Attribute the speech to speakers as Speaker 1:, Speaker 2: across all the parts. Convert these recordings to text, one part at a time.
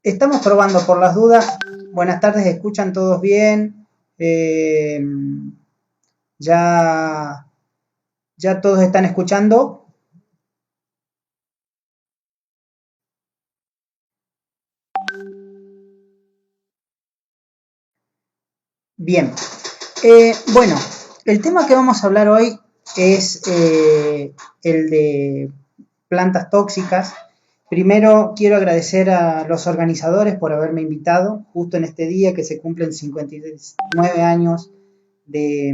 Speaker 1: Estamos probando por las dudas. Buenas tardes, ¿escuchan todos bien? Ya, ya todos están escuchando. Bien. Bueno, el tema que vamos a hablar hoy es el de plantas tóxicas. Primero quiero agradecer a los organizadores por haberme invitado justo en este día que se cumplen 59 años de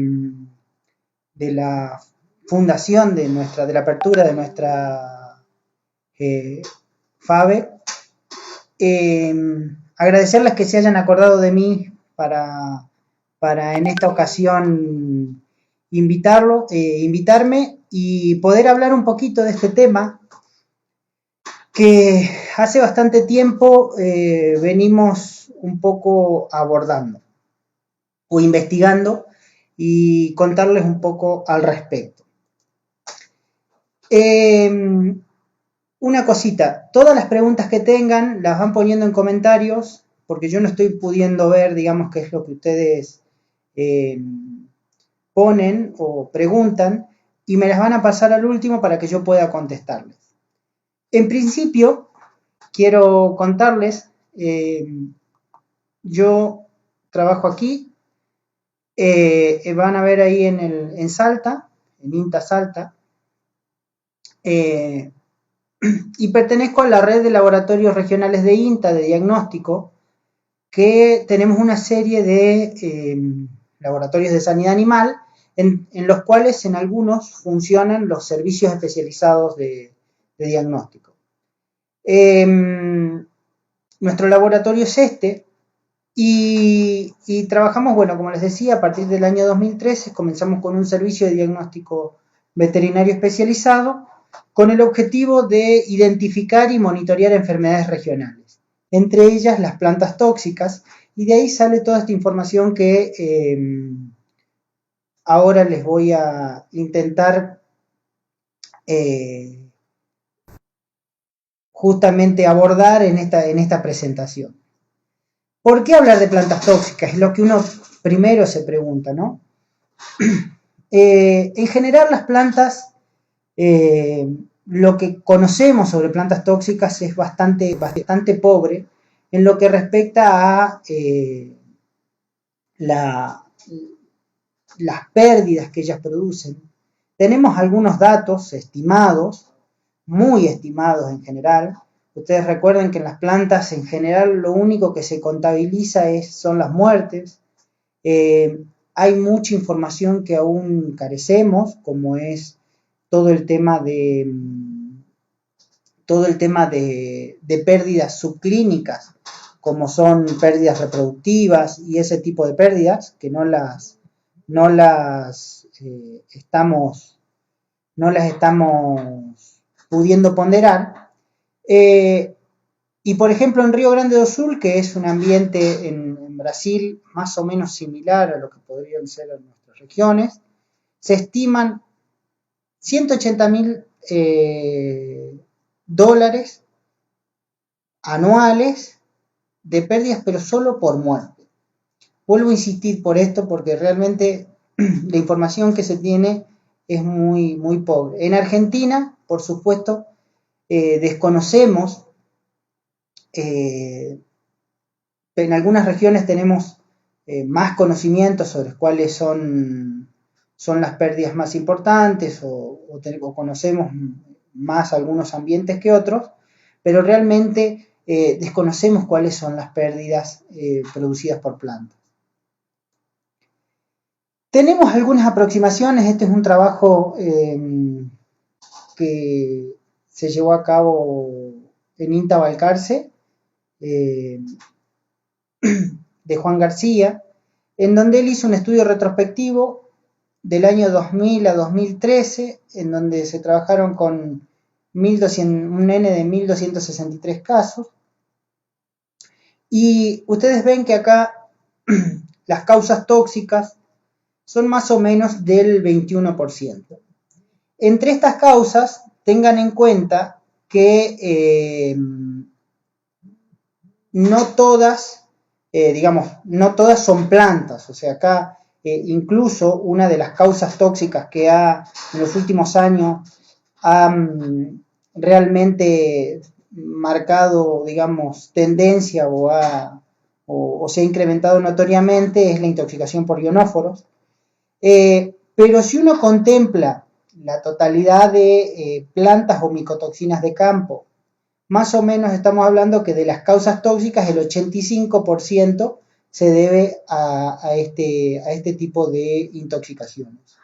Speaker 1: la fundación de la apertura de nuestra FABE. Agradecerles que se hayan acordado de mí para en esta ocasión invitarme y poder hablar un poquito de este tema que hace bastante tiempo venimos un poco abordando o investigando y contarles un poco al respecto. Una cosita, todas las preguntas que tengan las van poniendo en comentarios porque yo no estoy pudiendo ver, digamos, qué es lo que ustedes ponen o preguntan y me las van a pasar al último para que yo pueda contestarles. En principio, quiero contarles, yo trabajo aquí, van a ver ahí en Salta, en INTA Salta, y pertenezco a la red de laboratorios regionales de INTA de diagnóstico, que tenemos una serie de laboratorios de sanidad animal, en los cuales en algunos funcionan los servicios especializados de diagnóstico. Nuestro laboratorio es este, y trabajamos, bueno, como les decía, a partir del año 2013 comenzamos con un servicio de diagnóstico veterinario especializado con el objetivo de identificar y monitorear enfermedades regionales, entre ellas las plantas tóxicas, y de ahí sale toda esta información que ahora les voy a intentar justamente abordar en esta presentación. ¿Por qué hablar de plantas tóxicas? Es lo que uno primero se pregunta, ¿no? En general las plantas, lo que conocemos sobre plantas tóxicas es bastante pobre en lo que respecta a las pérdidas que ellas producen. Tenemos algunos datos estimados, muy estimados en general. Ustedes recuerden que en las plantas en general lo único que se contabiliza son las muertes. Hay mucha información que aún carecemos, como es todo el tema de pérdidas subclínicas, como son pérdidas reproductivas y ese tipo de pérdidas que no las estamos pudiendo ponderar. Y por ejemplo en Río Grande do Sul, que es un ambiente en Brasil más o menos similar a lo que podrían ser en nuestras regiones, se estiman $180.000 anuales de pérdidas, pero solo por muerte. Vuelvo a insistir por esto porque realmente la información que se tiene es muy, muy pobre. En Argentina, por supuesto, desconocemos, en algunas regiones tenemos más conocimientos sobre cuáles son las pérdidas más importantes o conocemos más algunos ambientes que otros, pero realmente desconocemos cuáles son las pérdidas producidas por plantas. Tenemos algunas aproximaciones, este es un trabajo que se llevó a cabo en INTA Balcarce, de Juan García, en donde él hizo un estudio retrospectivo del año 2000 a 2013, en donde se trabajaron con un N de 1263 casos, y ustedes ven que acá las causas tóxicas son más o menos del 21%. Entre estas causas, tengan en cuenta que no todas, no todas son plantas, o sea, acá incluso una de las causas tóxicas que en los últimos años han realmente marcado, digamos, tendencia o se ha incrementado notoriamente es la intoxicación por ionóforos. Pero si uno contempla la totalidad de plantas o micotoxinas de campo, más o menos estamos hablando que de las causas tóxicas el 85% se debe a este tipo de intoxicaciones.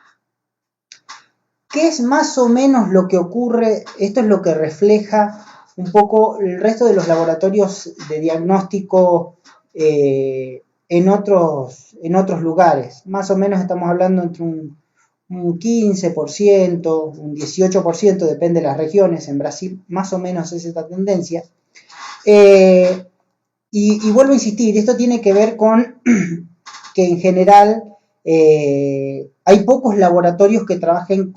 Speaker 1: ¿Qué es más o menos lo que ocurre? Esto es lo que refleja un poco el resto de los laboratorios de diagnóstico en otros lugares. Más o menos estamos hablando entre un 15%, un 18%, depende de las regiones. En Brasil más o menos es esta tendencia. Y vuelvo a insistir, esto tiene que ver con que en general hay pocos laboratorios que trabajen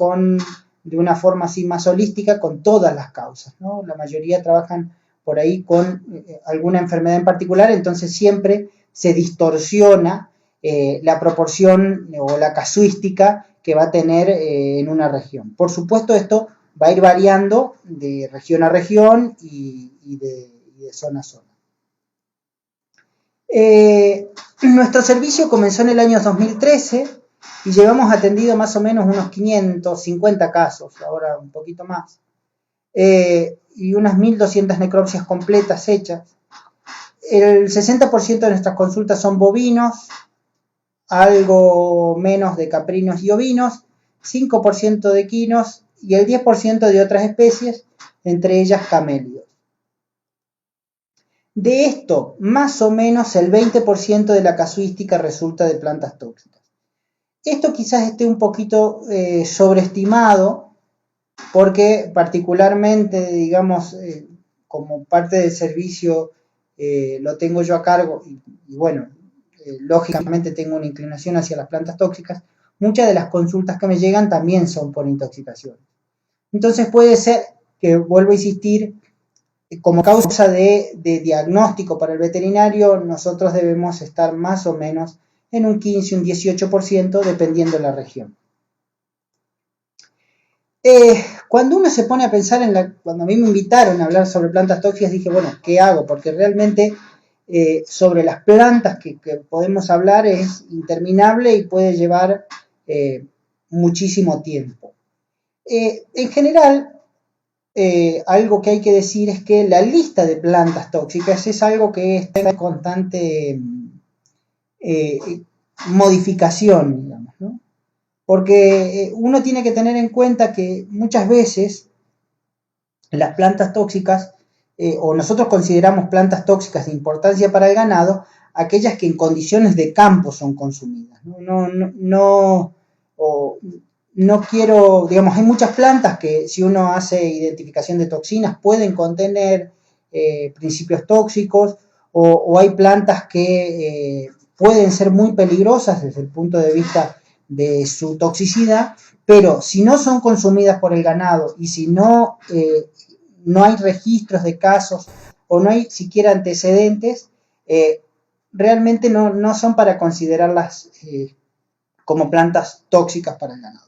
Speaker 1: de una forma así más holística con todas las causas, ¿no? La mayoría trabajan por ahí con alguna enfermedad en particular, entonces siempre se distorsiona la proporción o la casuística que va a tener en una región. Por supuesto, esto va a ir variando de región a región y de zona a zona. Nuestro servicio comenzó en el año 2013 y llevamos atendido más o menos unos 550 casos, ahora un poquito más, y unas 1200 necropsias completas hechas. El 60% de nuestras consultas son bovinos, algo menos de caprinos y ovinos, 5% de equinos y el 10% de otras especies, entre ellas camélidos. De esto, más o menos el 20% de la casuística resulta de plantas tóxicas. Esto quizás esté un poquito sobreestimado, porque particularmente, digamos, como parte del servicio lo tengo yo a cargo y bueno, lógicamente tengo una inclinación hacia las plantas tóxicas, muchas de las consultas que me llegan también son por intoxicación. Entonces puede ser que, vuelvo a insistir, como causa de diagnóstico para el veterinario, nosotros debemos estar más o menos en un 15, un 18%, dependiendo de la región. Cuando uno se pone a pensar cuando a mí me invitaron a hablar sobre plantas tóxicas, dije, bueno, ¿qué hago? Porque realmente sobre las plantas que podemos hablar es interminable y puede llevar muchísimo tiempo. En general, algo que hay que decir es que la lista de plantas tóxicas es algo que está en constante modificación, digamos, ¿no? Porque uno tiene que tener en cuenta que muchas veces las plantas tóxicas, o nosotros consideramos plantas tóxicas de importancia para el ganado, aquellas que en condiciones de campo son consumidas. No quiero, digamos, hay muchas plantas que si uno hace identificación de toxinas pueden contener principios tóxicos, o hay plantas que pueden ser muy peligrosas desde el punto de vista de su toxicidad, pero si no son consumidas por el ganado y si no hay registros de casos o no hay siquiera antecedentes, realmente no son para considerarlas como plantas tóxicas para el ganado.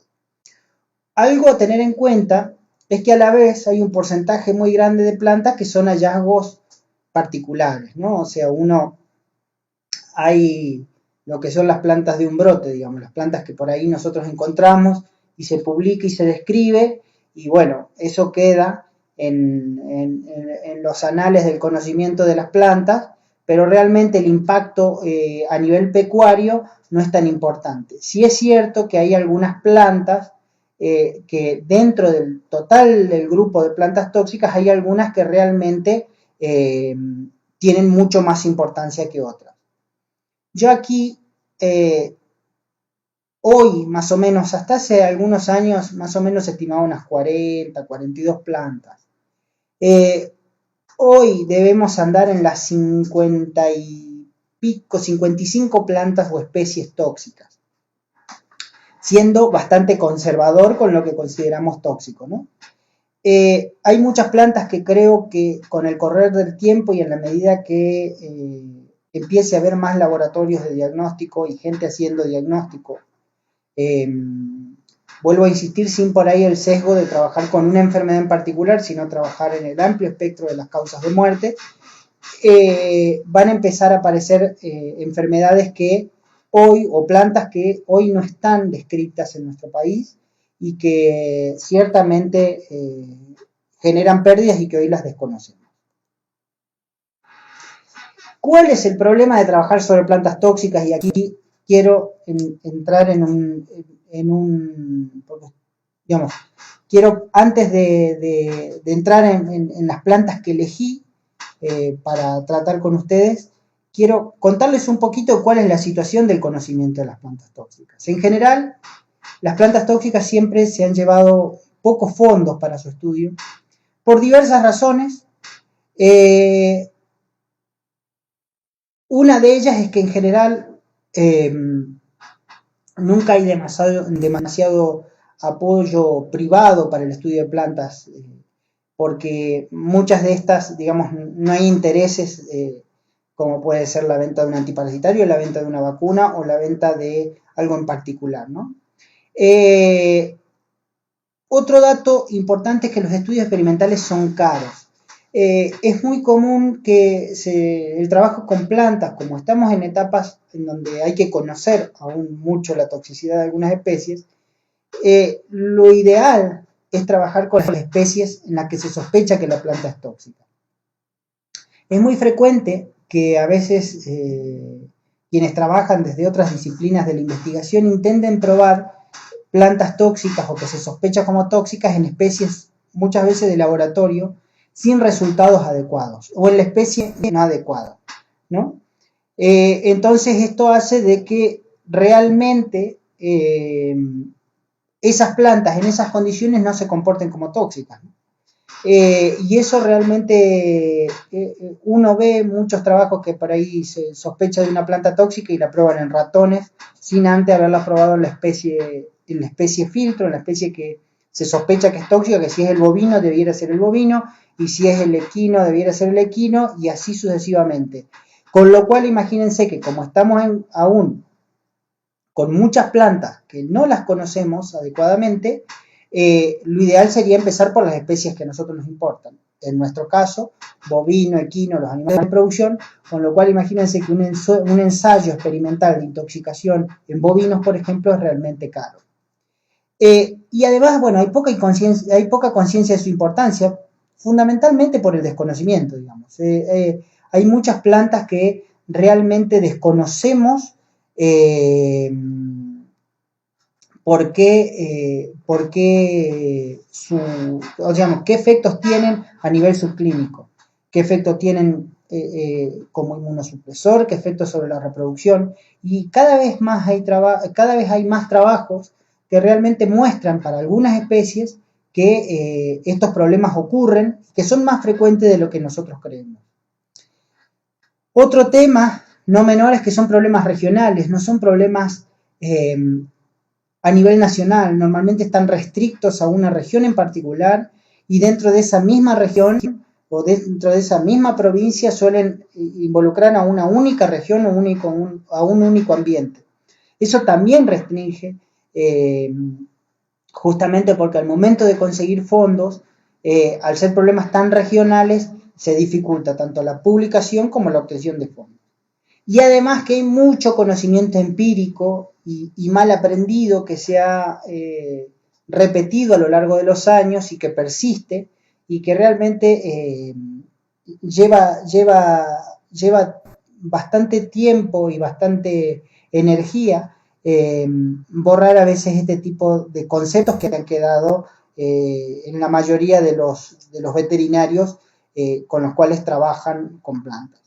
Speaker 1: Algo a tener en cuenta es que a la vez hay un porcentaje muy grande de plantas que son hallazgos particulares, ¿no? O sea, hay lo que son las plantas de un brote, digamos, las plantas que por ahí nosotros encontramos y se publica y se describe, y bueno, eso queda en los anales del conocimiento de las plantas, pero realmente el impacto a nivel pecuario no es tan importante. Sí es cierto que hay algunas plantas que dentro del total del grupo de plantas tóxicas hay algunas que realmente tienen mucho más importancia que otras. Yo aquí, hoy más o menos, hasta hace algunos años, más o menos estimaba unas 40, 42 plantas. Hoy debemos andar en las 50 y pico, 55 plantas o especies tóxicas, siendo bastante conservador con lo que consideramos tóxico, ¿no? Hay muchas plantas que creo que con el correr del tiempo y en la medida que empiece a haber más laboratorios de diagnóstico y gente haciendo diagnóstico, vuelvo a insistir, sin por ahí el sesgo de trabajar con una enfermedad en particular, sino trabajar en el amplio espectro de las causas de muerte, van a empezar a aparecer enfermedades que hoy, o plantas que hoy no están descritas en nuestro país y que ciertamente generan pérdidas y que hoy las desconocemos. ¿Cuál es el problema de trabajar sobre plantas tóxicas? Y aquí quiero entrar en un digamos, quiero antes de entrar en las plantas que elegí para tratar con ustedes, quiero contarles un poquito cuál es la situación del conocimiento de las plantas tóxicas. En general, las plantas tóxicas siempre se han llevado pocos fondos para su estudio, por diversas razones. Una de ellas es que en general nunca hay demasiado apoyo privado para el estudio de plantas, porque muchas de estas, digamos, no hay intereses como puede ser la venta de un antiparasitario, la venta de una vacuna o la venta de algo en particular, ¿no? Otro dato importante es que los estudios experimentales son caros. Es muy común que el trabajo con plantas, como estamos en etapas en donde hay que conocer aún mucho la toxicidad de algunas especies, lo ideal es trabajar con las especies en las que se sospecha que la planta es tóxica. Es muy frecuente que a veces quienes trabajan desde otras disciplinas de la investigación intenten probar plantas tóxicas o que se sospecha como tóxicas en especies muchas veces de laboratorio sin resultados adecuados o en la especie no adecuada, ¿no? Entonces esto hace de que realmente esas plantas en esas condiciones no se comporten como tóxicas, ¿no? Y eso realmente uno ve muchos trabajos que por ahí se sospecha de una planta tóxica y la prueban en ratones sin antes haberla probado en la especie filtro, en la especie que se sospecha que es tóxica, que si es el bovino debiera ser el bovino, y si es el equino debiera ser el equino, y así sucesivamente. Con lo cual imagínense que como estamos aún con muchas plantas que no las conocemos adecuadamente, lo ideal sería empezar por las especies que a nosotros nos importan. En nuestro caso, bovino, equino, los animales de producción, con lo cual imagínense que un ensayo experimental de intoxicación en bovinos, por ejemplo, es realmente caro. Y además, bueno, hay poca conciencia de su importancia, fundamentalmente por el desconocimiento, digamos. Hay muchas plantas que realmente desconocemos qué efectos tienen a nivel subclínico, qué efectos tienen como inmunosupresor, qué efectos sobre la reproducción, y cada vez hay más trabajos que realmente muestran para algunas especies que estos problemas ocurren, que son más frecuentes de lo que nosotros creemos. Otro tema no menor es que son problemas regionales, no son problemas a nivel nacional, normalmente están restrictos a una región en particular y dentro de esa misma región o dentro de esa misma provincia suelen involucrar a una única región o a un único ambiente. Eso también restringe, justamente porque al momento de conseguir fondos, al ser problemas tan regionales, se dificulta tanto la publicación como la obtención de fondos. y además que hay mucho conocimiento empírico y mal aprendido que se ha repetido a lo largo de los años y que persiste y que realmente lleva bastante tiempo y bastante energía borrar a veces este tipo de conceptos que han quedado en la mayoría de los veterinarios con los cuales trabajan con plantas.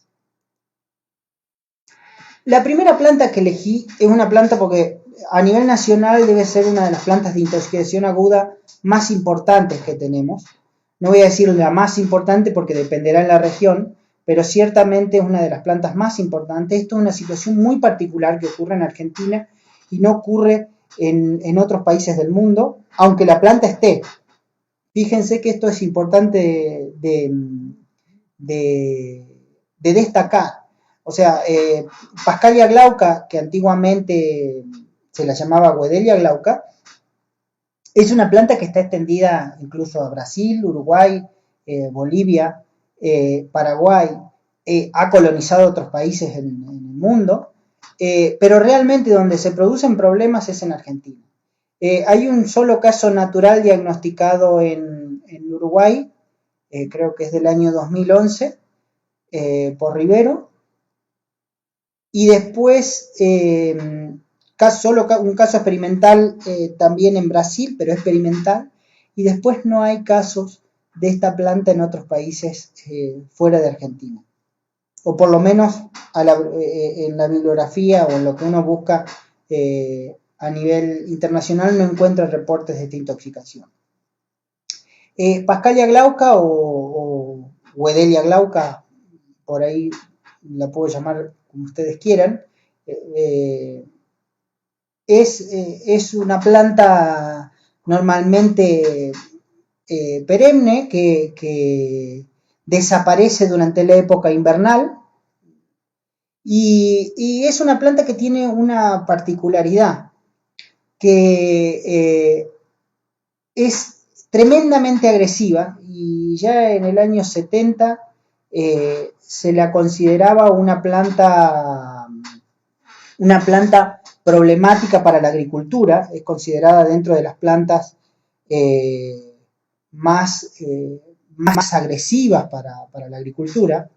Speaker 1: La primera planta que elegí es una planta porque a nivel nacional debe ser una de las plantas de intoxicación aguda más importantes que tenemos. No voy a decir la más importante porque dependerá en la región, pero ciertamente es una de las plantas más importantes. Esto es una situación muy particular que ocurre en Argentina y no ocurre en otros países del mundo, aunque la planta esté. Fíjense que esto es importante de destacar. O sea, Pascalia glauca, que antiguamente se la llamaba Wedelia glauca, es una planta que está extendida incluso a Brasil, Uruguay, Bolivia, Paraguay, ha colonizado otros países en el mundo, pero realmente donde se producen problemas es en Argentina. Hay un solo caso natural diagnosticado en Uruguay, creo que es del año 2011, por Rivero, y después solo un caso experimental también en Brasil, pero experimental, y después no hay casos de esta planta en otros países fuera de Argentina, o por lo menos en la bibliografía o en lo que uno busca a nivel internacional no encuentra reportes de esta intoxicación. Pascalia glauca o Wedelia glauca, por ahí la puedo llamar como ustedes quieran, es una planta normalmente perenne que desaparece durante la época invernal y es una planta que tiene una particularidad que es tremendamente agresiva y ya en el año 70 se la consideraba una planta problemática para la agricultura, es considerada dentro de las plantas más agresivas para la agricultura.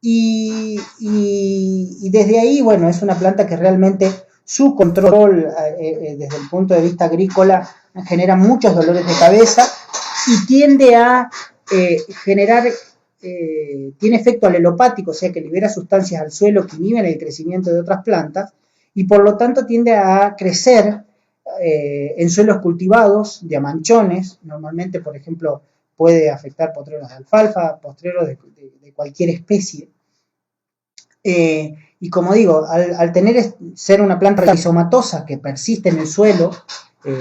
Speaker 1: Y desde ahí, bueno, es una planta que realmente su control desde el punto de vista agrícola genera muchos dolores de cabeza y tiende a generar, tiene efecto alelopático, o sea que libera sustancias al suelo que inhiben el crecimiento de otras plantas y por lo tanto tiende a crecer en suelos cultivados de amanchones, normalmente por ejemplo puede afectar potreros de alfalfa, potreros de cualquier especie. Y como digo, al ser una planta rizomatosa que persiste en el suelo,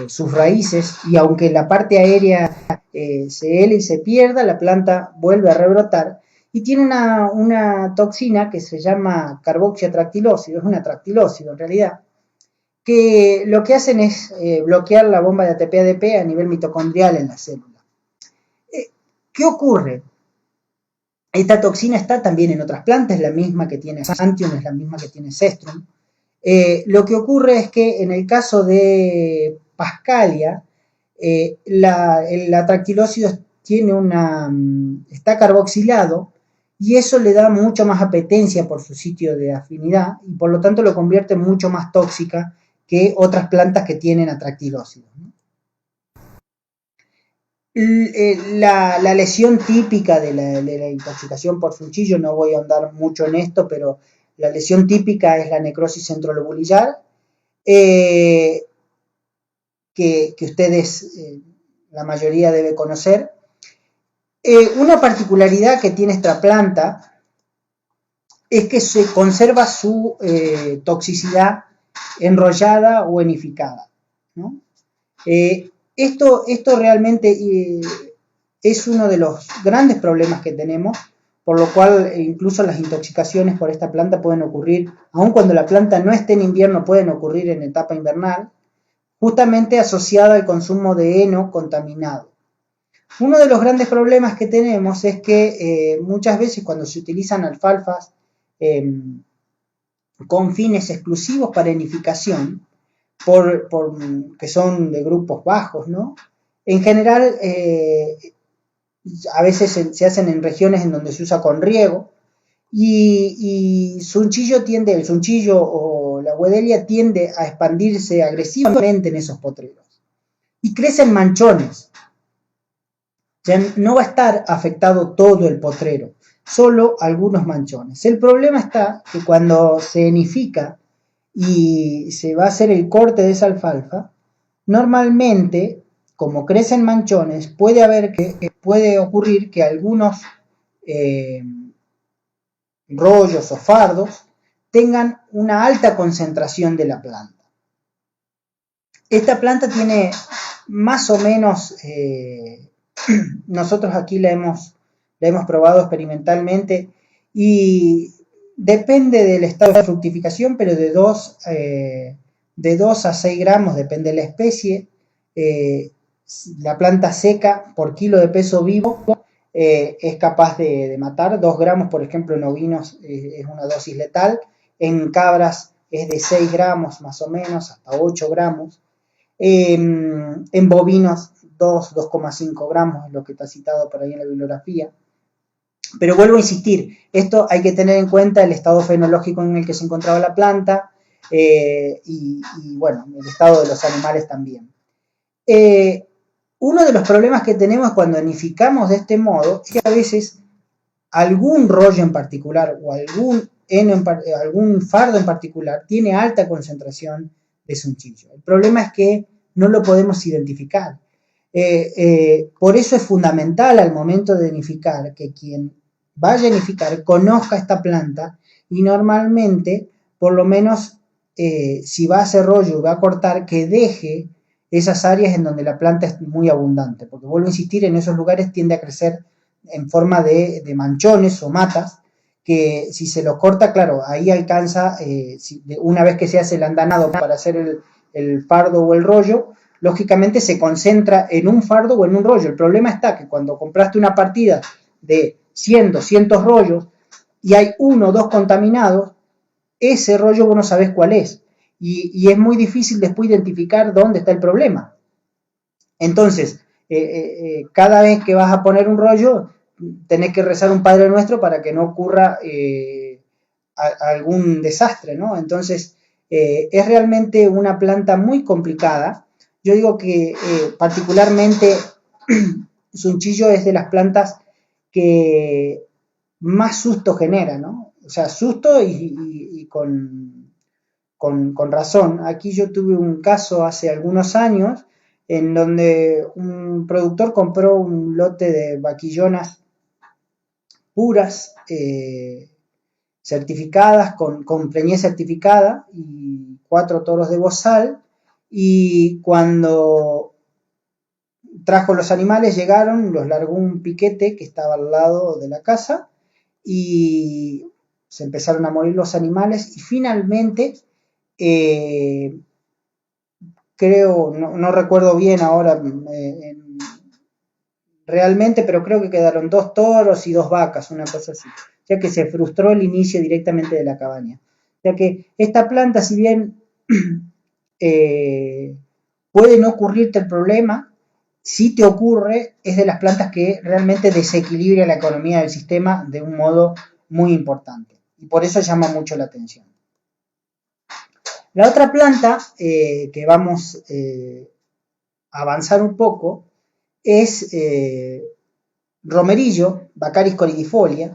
Speaker 1: sus raíces, y aunque la parte aérea se hele y se pierda, la planta vuelve a rebrotar y tiene una toxina que se llama carboxiatractilócido, es un atractilócido en realidad, que lo que hacen es bloquear la bomba de ATP-ADP a nivel mitocondrial en la célula. ¿Qué ocurre? Esta toxina está también en otras plantas, es la misma que tiene Santium, es la misma que tiene Cestrum. Lo que ocurre es que en el caso de Pascalia, el atractilócido está carboxilado y eso le da mucho más apetencia por su sitio de afinidad y por lo tanto lo convierte en mucho más tóxica que otras plantas que tienen atractilócidos, ¿no? La lesión típica de la intoxicación por frunchillo, no voy a ahondar mucho en esto, pero la lesión típica es la necrosis centrolobulillar, que ustedes, la mayoría debe conocer. Una particularidad que tiene esta planta es que se conserva su toxicidad enrollada o enificada, ¿no? Esto realmente es uno de los grandes problemas que tenemos, por lo cual incluso las intoxicaciones por esta planta pueden ocurrir, aun cuando la planta no esté en invierno, pueden ocurrir en etapa invernal, justamente asociada al consumo de heno contaminado. Uno de los grandes problemas que tenemos es que muchas veces cuando se utilizan alfalfas con fines exclusivos para nidificación, que son de grupos bajos, ¿no? En general, a veces se hacen en regiones en donde se usa con riego, y el sunchillo o la Wedelia tiende a expandirse agresivamente en esos potreros. Y crecen manchones. O sea, no va a estar afectado todo el potrero, solo algunos manchones. El problema está que cuando se nidifica y se va a hacer el corte de esa alfalfa, normalmente, como crecen manchones, puede ocurrir que algunos rollos o fardos tengan una alta concentración de la planta. Esta planta tiene más o menos, nosotros aquí la hemos probado experimentalmente y depende del estado de fructificación, pero de 2 a 6 gramos, depende de la especie. La planta seca por kilo de peso vivo es capaz de matar. 2 gramos, por ejemplo, en ovinos es una dosis letal. En cabras es de 6 gramos más o menos, hasta 8 gramos. En bovinos 2,5 gramos es lo que está citado por ahí en la bibliografía. Pero vuelvo a insistir, esto hay que tener en cuenta el estado fenológico en el que se encontraba la planta y bueno, el estado de los animales también. Uno de los problemas que tenemos cuando nidificamos de este modo es que a veces algún rollo en particular o algún fardo en particular tiene alta concentración de sunchillo. El problema es que no lo podemos identificar. Por eso es fundamental al momento de nidificar que quien vaya a nidificar conozca esta planta y normalmente, por lo menos, si va a hacer rollo y va a cortar, que deje esas áreas en donde la planta es muy abundante, porque vuelvo a insistir, en esos lugares tiende a crecer en forma de manchones o matas, que si se los corta, claro, ahí alcanza, una vez que se hace el andanado para hacer el fardo o el rollo, lógicamente se concentra en un fardo o en un rollo. El problema está que cuando compraste una partida de 100, 200 rollos y hay 1 o 2 contaminados, ese rollo vos no sabés cuál es. Y es muy difícil después identificar dónde está el problema. Entonces, cada vez que vas a poner un rollo, tenés que rezar un Padre Nuestro para que no ocurra algún desastre, ¿no? Entonces, es realmente una planta muy complicada. Yo digo que particularmente sunchillo es de las plantas que más susto genera, ¿no? O sea, susto y con razón. Aquí yo tuve un caso hace algunos años en donde un productor compró un lote de vaquillonas puras, certificadas, con preñez certificada y 4 toros de bozal, y cuando trajo los animales, llegaron, los largó un piquete que estaba al lado de la casa y se empezaron a morir los animales y finalmente creo, no recuerdo bien ahora realmente, pero creo que quedaron 2 toros y 2 vacas, una cosa así, ya que se frustró el inicio directamente de la cabaña. Ya que esta planta, si bien puede no ocurrirte el problema, si te ocurre, es de las plantas que realmente desequilibra la economía del sistema de un modo muy importante. Y por eso llama mucho la atención. La otra planta que vamos a avanzar un poco es romerillo, Baccharis coridifolia.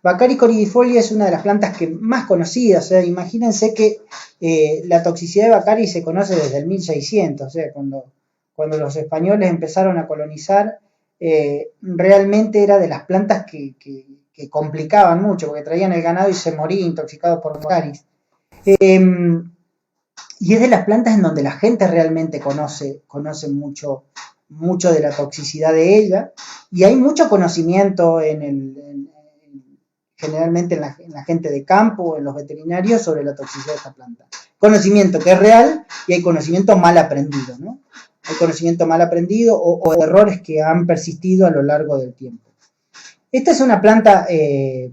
Speaker 1: Baccharis coridifolia es una de las plantas que más conocidas. O sea, imagínense que la toxicidad de Baccharis se conoce desde el 1600, o sea, cuando los españoles empezaron a colonizar, realmente era de las plantas que complicaban mucho, porque traían el ganado y se moría intoxicado por Baccharis. Y es de las plantas en donde la gente realmente conoce mucho de la toxicidad de ella, y hay mucho conocimiento generalmente en la gente de campo, en los veterinarios, sobre la toxicidad de esta planta. Conocimiento que es real y hay conocimiento mal aprendido, ¿no? Hay conocimiento mal aprendido o errores que han persistido a lo largo del tiempo. Esta es una planta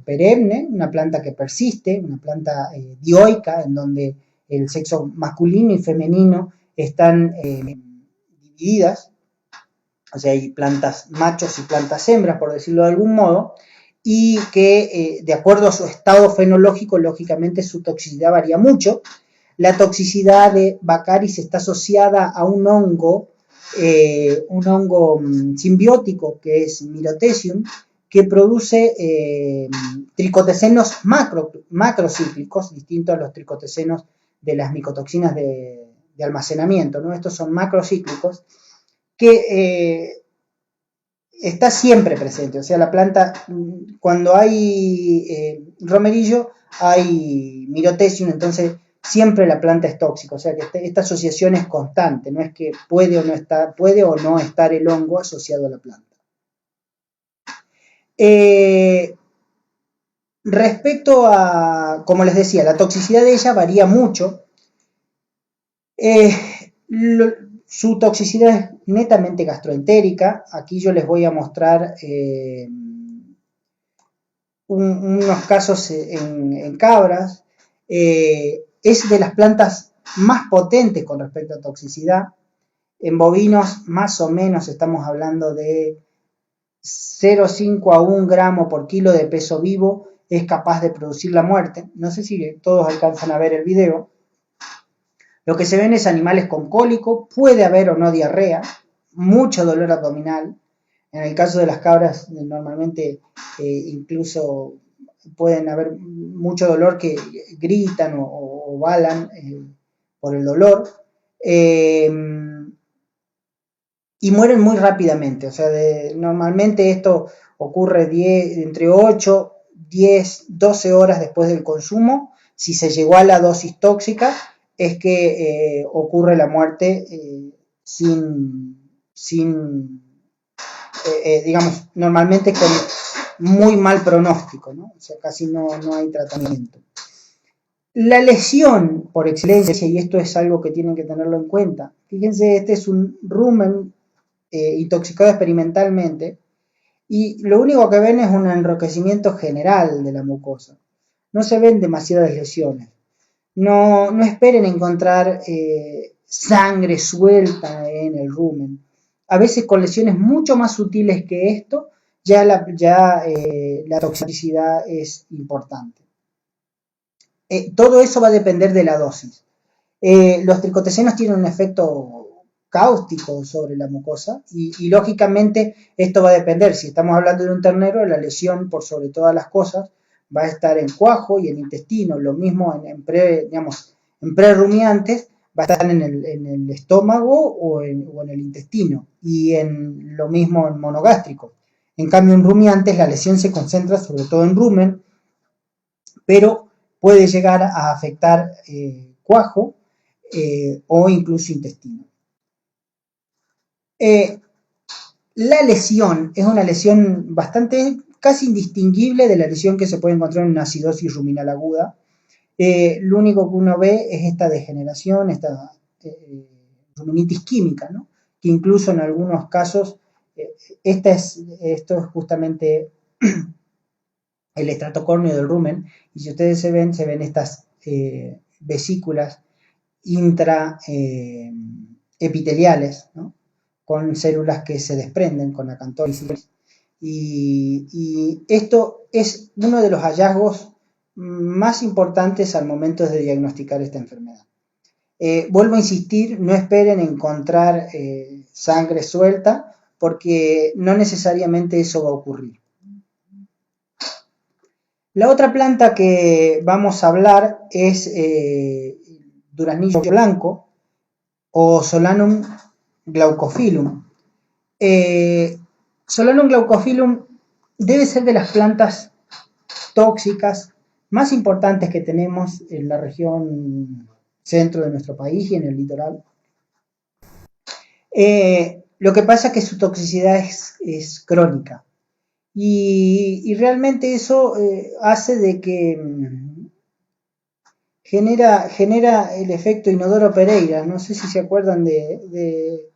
Speaker 1: perenne, una planta que persiste, una planta dioica, en donde el sexo masculino y femenino están divididas, o sea, hay plantas machos y plantas hembras, por decirlo de algún modo, y que de acuerdo a su estado fenológico, lógicamente su toxicidad varía mucho. La toxicidad de Baccharis está asociada a un hongo simbiótico que es Myrotecium, que produce tricotecenos macrocíclicos, distintos a los tricotecenos de las micotoxinas de almacenamiento, ¿no? Estos son macrocíclicos que está siempre presente, o sea, la planta, cuando hay romerillo, hay Myrotecium, entonces siempre la planta es tóxica, o sea que esta asociación es constante, no es que puede o no estar el hongo asociado a la planta. Respecto a, como les decía, la toxicidad de ella varía mucho. Su toxicidad es netamente gastroentérica. Aquí yo les voy a mostrar unos casos en cabras. Es de las plantas más potentes con respecto a toxicidad. En bovinos más o menos estamos hablando de 0,5 a 1 gramo por kilo de peso vivo es capaz de producir la muerte. No sé si todos alcanzan a ver el video. Lo que se ven es animales con cólico, puede haber o no diarrea, mucho dolor abdominal. En el caso de las cabras, normalmente incluso pueden haber mucho dolor que gritan o balan por el dolor. Y mueren muy rápidamente. O sea, normalmente esto ocurre entre 8, 10, 12 horas después del consumo. Si se llegó a la dosis tóxica, es que ocurre la muerte digamos, normalmente con muy mal pronóstico, ¿no? O sea, casi no hay tratamiento. La lesión por excelencia, y esto es algo que tienen que tenerlo en cuenta, fíjense, este es un rumen intoxicado experimentalmente, y lo único que ven es un enrojecimiento general de la mucosa. No se ven demasiadas lesiones. No esperen encontrar sangre suelta en el rumen. A veces con lesiones mucho más sutiles que esto, ya la toxicidad es importante. Todo eso va a depender de la dosis. Los tricotecenos tienen un efecto cáustico sobre la mucosa y lógicamente esto va a depender. Si estamos hablando de un ternero, la lesión por sobre todas las cosas va a estar en cuajo y en intestino. Lo mismo en prerrumiantes va a estar en el estómago o en el intestino, y lo mismo en monogástrico. En cambio, en rumiantes la lesión se concentra sobre todo en rumen, pero puede llegar a afectar cuajo o incluso intestino. La lesión es una lesión casi indistinguible de la lesión que se puede encontrar en una acidosis ruminal aguda. Lo único que uno ve es esta degeneración, esta ruminitis química, ¿no? Que incluso en algunos casos, esto es justamente el estrato córneo del rumen, y si ustedes se ven estas vesículas intraepiteliales, ¿no? Con células que se desprenden con acantólisis. Y esto es uno de los hallazgos más importantes al momento de diagnosticar esta enfermedad. Vuelvo a insistir, no esperen encontrar sangre suelta, porque no necesariamente eso va a ocurrir. La otra planta que vamos a hablar es duraznillo blanco o Solanum glaucophyllum. Solanum glaucophyllum debe ser de las plantas tóxicas más importantes que tenemos en la región centro de nuestro país y en el litoral. Lo que pasa es que su toxicidad es crónica. Y realmente eso hace de que genera el efecto Inodoro Pereira. No sé si se acuerdan de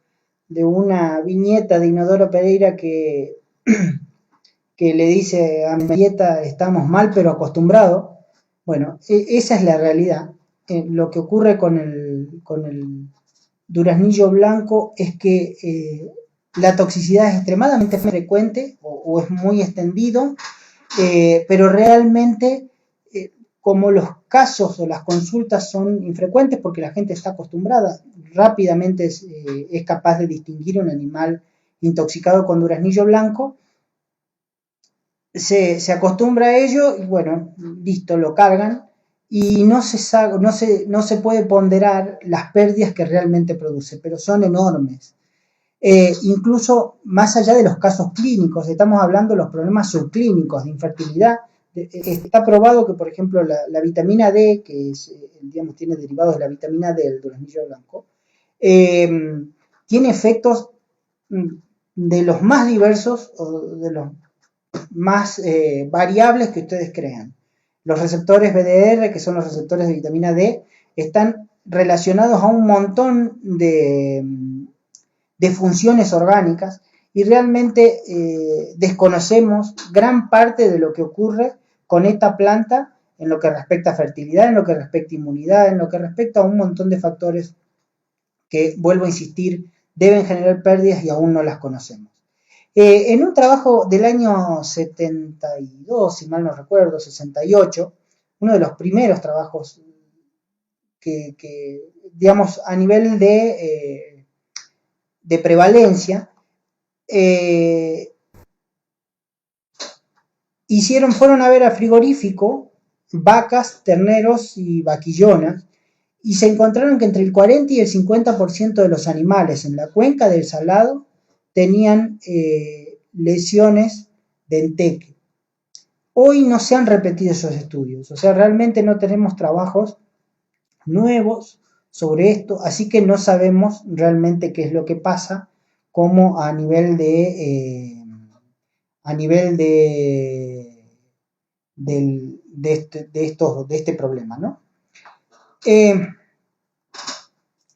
Speaker 1: una viñeta de Inodoro Pereira que que le dice a mi dieta estamos mal pero acostumbrados. Bueno, esa es la realidad. Lo que ocurre con el duraznillo blanco es que la toxicidad es extremadamente frecuente o es muy extendido, pero realmente como los casos o las consultas son infrecuentes porque la gente está acostumbrada, rápidamente es capaz de distinguir un animal intoxicado con duraznillo blanco, se acostumbra a ello y bueno, listo, lo cargan y no se puede ponderar las pérdidas que realmente produce, pero son enormes. Incluso más allá de los casos clínicos, estamos hablando de los problemas subclínicos de infertilidad. Está probado que, por ejemplo, la vitamina D, que es, digamos, tiene derivados de la vitamina D, el duraznillo blanco, tiene efectos de los más diversos o de los más variables que ustedes crean. Los receptores BDR, que son los receptores de vitamina D, están relacionados a un montón de funciones orgánicas y realmente desconocemos gran parte de lo que ocurre con esta planta en lo que respecta a fertilidad, en lo que respecta a inmunidad, en lo que respecta a un montón de factores que, vuelvo a insistir, deben generar pérdidas y aún no las conocemos. En un trabajo del año 72, si mal no recuerdo, 68, uno de los primeros trabajos que digamos, a nivel de prevalencia, fueron a ver a frigorífico vacas, terneros y vaquillonas y se encontraron que entre el 40 y el 50% de los animales en la cuenca del Salado tenían lesiones de enteque. Hoy no se han repetido esos estudios, o sea, realmente no tenemos trabajos nuevos sobre esto, así que no sabemos realmente qué es lo que pasa, como a nivel de este problema, ¿no?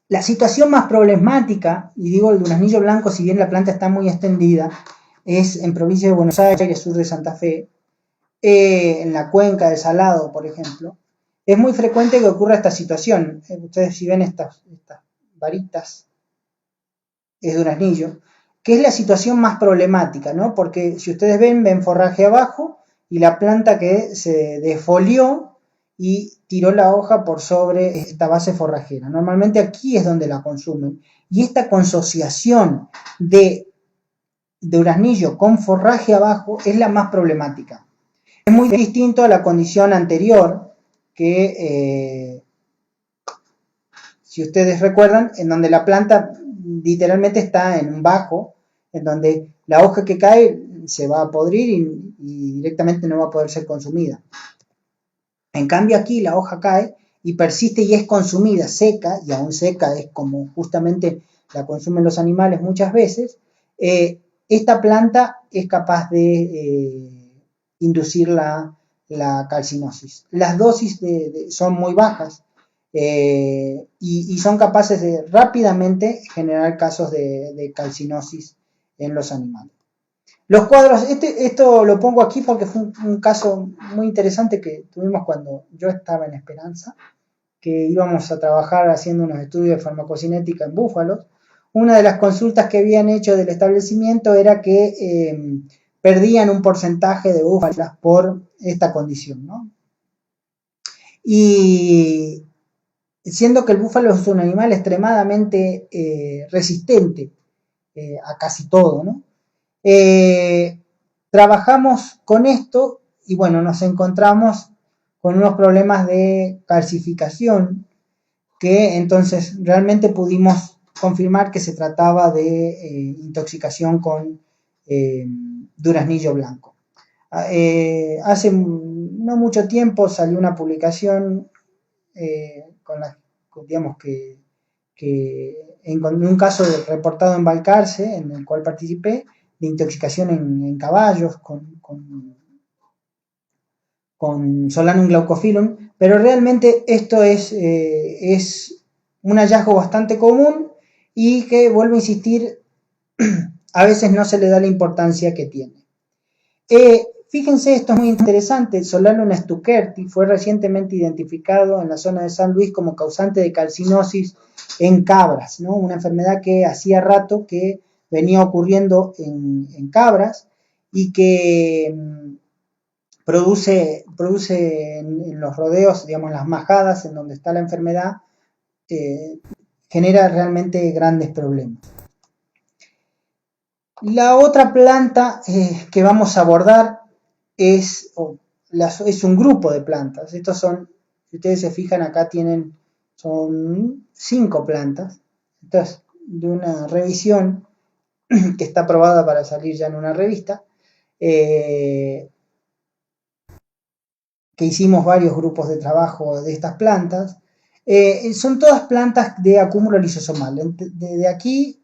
Speaker 1: La situación más problemática, y digo el duraznillo blanco, si bien la planta está muy extendida, es en provincia de Buenos Aires, sur de Santa Fe, en la cuenca del Salado, por ejemplo. Es muy frecuente que ocurra esta situación. Ustedes si ven estas varitas, es duraznillo, que es la situación más problemática, ¿no? Porque si ustedes ven forraje abajo y la planta que se defolió y tiró la hoja por sobre esta base forrajera. Normalmente aquí es donde la consumen. Y esta consociación de duraznillo con forraje abajo es la más problemática. Es muy distinto a la condición anterior que, si ustedes recuerdan, en donde la planta literalmente está en un bajo, en donde la hoja que cae se va a podrir y directamente no va a poder ser consumida. En cambio aquí la hoja cae y persiste y es consumida seca, y aún seca es como justamente la consumen los animales muchas veces. Esta planta es capaz de inducir la calcinosis. Las dosis son muy bajas y son capaces de rápidamente generar casos de calcinosis en los animales. Los cuadros, esto lo pongo aquí porque fue un caso muy interesante que tuvimos cuando yo estaba en Esperanza, que íbamos a trabajar haciendo unos estudios de farmacocinética en búfalos. Una de las consultas que habían hecho del establecimiento era que perdían un porcentaje de búfalos por esta condición, ¿no? Y siendo que el búfalo es un animal extremadamente resistente a casi todo, ¿no? Trabajamos con esto y bueno, nos encontramos con unos problemas de calcificación que entonces realmente pudimos confirmar que se trataba de intoxicación con duraznillo blanco. Hace no mucho tiempo salió una publicación digamos que en un caso reportado en Balcarce, en el cual participé, de intoxicación en caballos con Solanum glaucophyllum, pero realmente esto es un hallazgo bastante común y que, vuelvo a insistir, a veces no se le da la importancia que tiene. Fíjense, esto es muy interesante, Solanum stuckerti fue recientemente identificado en la zona de San Luis como causante de calcinosis en cabras, ¿no? Una enfermedad que hacía rato que venía ocurriendo en cabras y que produce en los rodeos, digamos, las majadas en donde está la enfermedad, eh, genera realmente grandes problemas. La otra planta que vamos a abordar es un grupo de plantas. Estos son, si ustedes se fijan acá son 5 plantas. Esto es de una revisión que está aprobada para salir ya en una revista, que hicimos varios grupos de trabajo de estas plantas. Son todas plantas de acúmulo lisosomal. De aquí,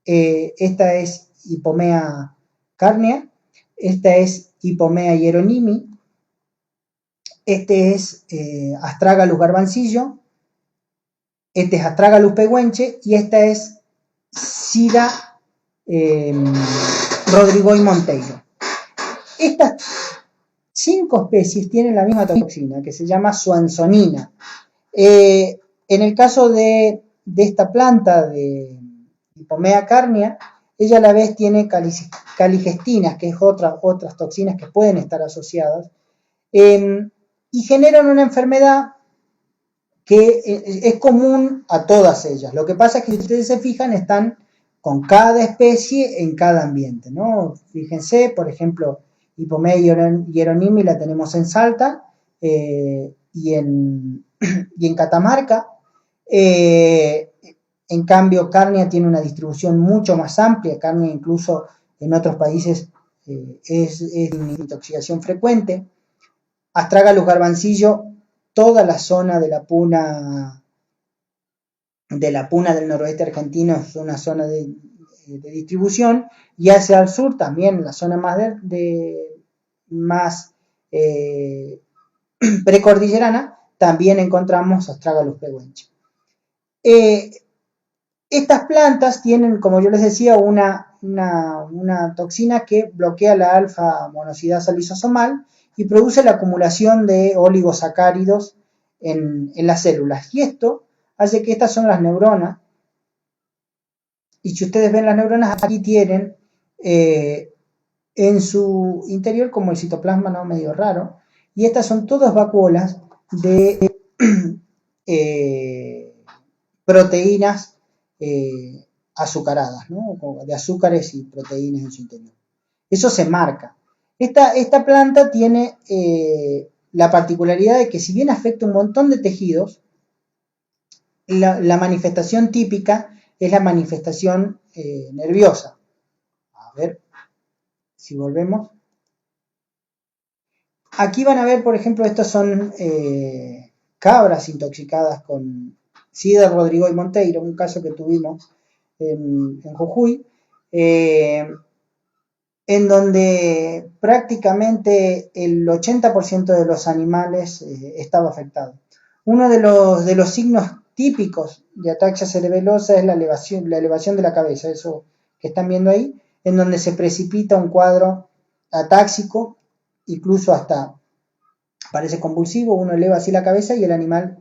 Speaker 1: esta es Hipomea carnea, esta es Hipomea hieronimi, este es Astragalus garbancillo, este es Astragalus pehuenche y esta es Sida Rodrigo y Monteiro. Estas 5 especies tienen la misma toxina que se llama swansonina. En el caso de esta planta de Hipomea carnea, ella a la vez tiene caligestinas, que es otras toxinas que pueden estar asociadas, y generan una enfermedad que es común a todas ellas. Lo que pasa es que si ustedes se fijan, están con cada especie en cada ambiente, ¿no? Fíjense, por ejemplo, Hipomea hieronimi la tenemos en Salta y en Catamarca. En cambio, Carnia tiene una distribución mucho más amplia. Carnia incluso en otros países es intoxicación frecuente. Astragalus garbancillo, toda la zona de la puna del noroeste argentino es una zona de distribución, y hacia el sur también, la zona más precordillerana, también encontramos Astragalus pehuenche. Estas plantas tienen, como yo les decía, una toxina que bloquea la alfa-monosidasa lisosomal y produce la acumulación de oligosacáridos en las células. Y esto hace que estas son las neuronas. Y si ustedes ven las neuronas, aquí tienen en su interior como el citoplasma, ¿no? Medio raro. Y estas son todas vacuolas de proteínas azucaradas, ¿no? De azúcares y proteínas en su interior. Eso se marca. Esta planta tiene la particularidad de que, si bien afecta un montón de tejidos, la manifestación típica es la manifestación nerviosa. A ver si volvemos. Aquí van a ver, por ejemplo, estos son cabras intoxicadas con Sida Rodrigo y Monteiro, un caso que tuvimos en Jujuy, en donde prácticamente el 80% de los animales estaba afectado. Uno de los signos típicos de ataxia cerebelosa es la elevación de la cabeza, eso que están viendo ahí, en donde se precipita un cuadro atáxico, incluso hasta parece convulsivo. Uno eleva así la cabeza y el animal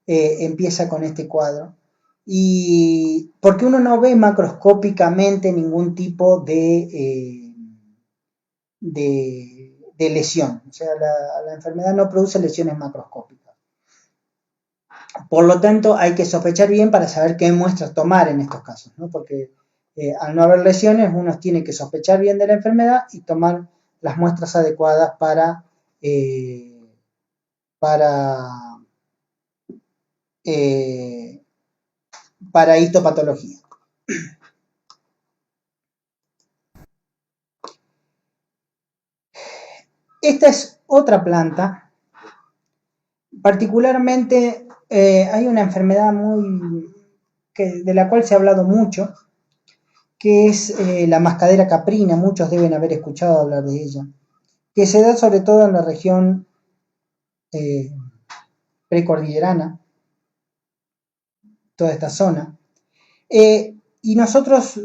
Speaker 1: empieza con este cuadro. Y porque uno no ve macroscópicamente ningún tipo de lesión, o sea, la enfermedad no produce lesiones macroscópicas. Por lo tanto, hay que sospechar bien para saber qué muestras tomar en estos casos, ¿no? Porque al no haber lesiones, uno tiene que sospechar bien de la enfermedad y tomar las muestras adecuadas para histopatología. Esta es otra planta. Particularmente hay una enfermedad de la cual se ha hablado mucho, que es la mascadera caprina. Muchos deben haber escuchado hablar de ella, que se da sobre todo en la región precordillerana, toda esta zona. Y nosotros,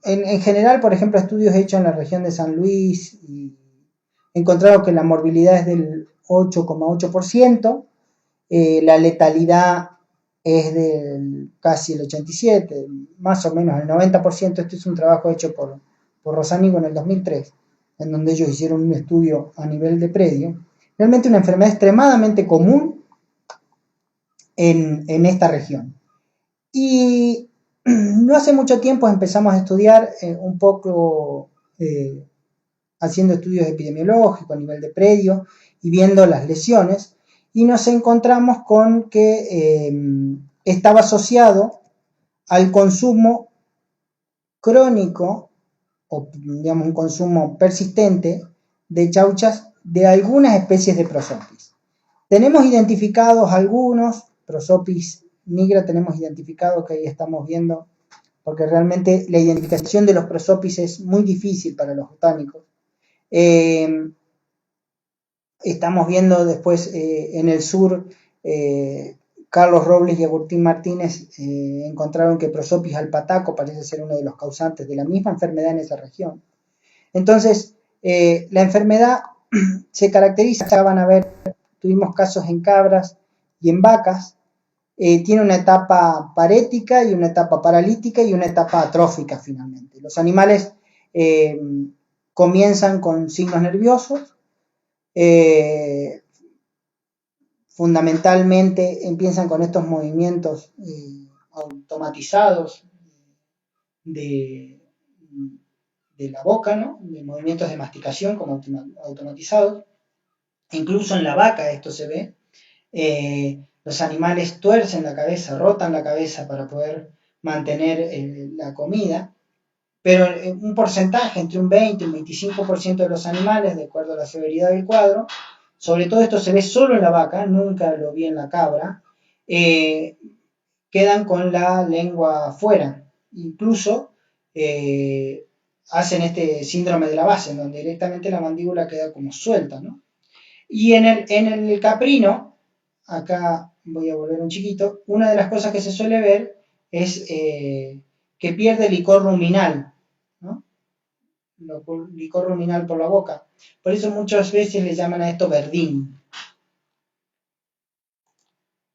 Speaker 1: en general, por ejemplo, estudios hechos en la región de San Luis y encontraron que la morbilidad es del 8,8%, la letalidad es del casi el 87%, más o menos el 90%. Este es un trabajo hecho por Rosanigo en el 2003, en donde ellos hicieron un estudio a nivel de predio. Realmente una enfermedad extremadamente común en esta región. Y no hace mucho tiempo empezamos a estudiar un poco, haciendo estudios epidemiológicos a nivel de predio y viendo las lesiones, y nos encontramos con que estaba asociado al consumo crónico, o digamos un consumo persistente de chauchas de algunas especies de Prosopis. Tenemos identificados algunos, Prosopis nigra tenemos identificado, que ahí estamos viendo, porque realmente la identificación de los Prosopis es muy difícil para los botánicos. Estamos viendo después en el sur, Carlos Robles y Agustín Martínez encontraron que Prosopis alpataco parece ser uno de los causantes de la misma enfermedad en esa región. Entonces, la enfermedad se caracteriza, ya van a ver, tuvimos casos en cabras y en vacas, tiene una etapa parética y una etapa paralítica y una etapa atrófica finalmente. Los animales comienzan con signos nerviosos, fundamentalmente empiezan con estos movimientos automatizados de la boca, ¿no? De movimientos de masticación como automatizados. Incluso en la vaca esto se ve. Los animales tuercen la cabeza, rotan la cabeza para poder mantener la comida, pero un porcentaje, entre un 20 y un 25% de los animales, de acuerdo a la severidad del cuadro, sobre todo esto se ve solo en la vaca, nunca lo vi en la cabra, quedan con la lengua afuera. Incluso hacen este síndrome de la base, en donde directamente la mandíbula queda como suelta, ¿no? Y en el caprino, acá voy a volver un chiquito, una de las cosas que se suele ver es que pierde licor ruminal, ¿no? Licor ruminal por la boca. Por eso muchas veces le llaman a esto verdín.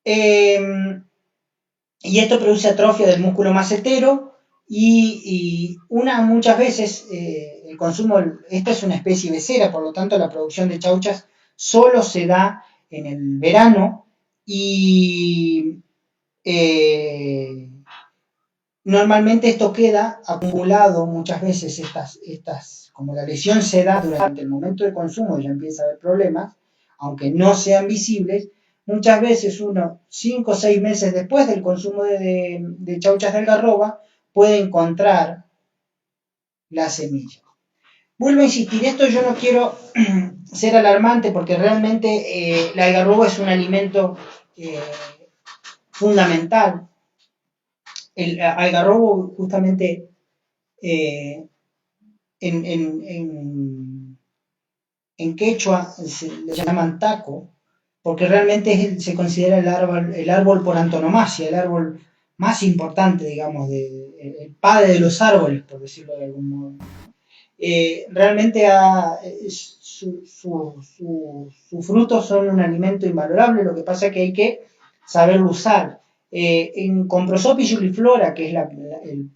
Speaker 1: Y esto produce atrofia del músculo macetero y muchas veces el consumo, esta es una especie becera, por lo tanto la producción de chauchas solo se da en el verano y normalmente esto queda acumulado muchas veces, como la lesión se da durante el momento de consumo, ya empieza a haber problemas, aunque no sean visibles. Muchas veces uno, 5 o 6 meses después del consumo de chauchas de algarroba, puede encontrar la semilla. Vuelvo a insistir, esto yo no quiero ser alarmante porque realmente la algarroba es un alimento fundamental. El algarrobo justamente en quechua le llaman taco, porque realmente se considera el árbol por antonomasia, el árbol más importante, digamos, el padre de los árboles, por decirlo de algún modo. Realmente sus frutos son un alimento invalorable, lo que pasa es que hay que saberlo usar. Con Prosopis juliflora, que es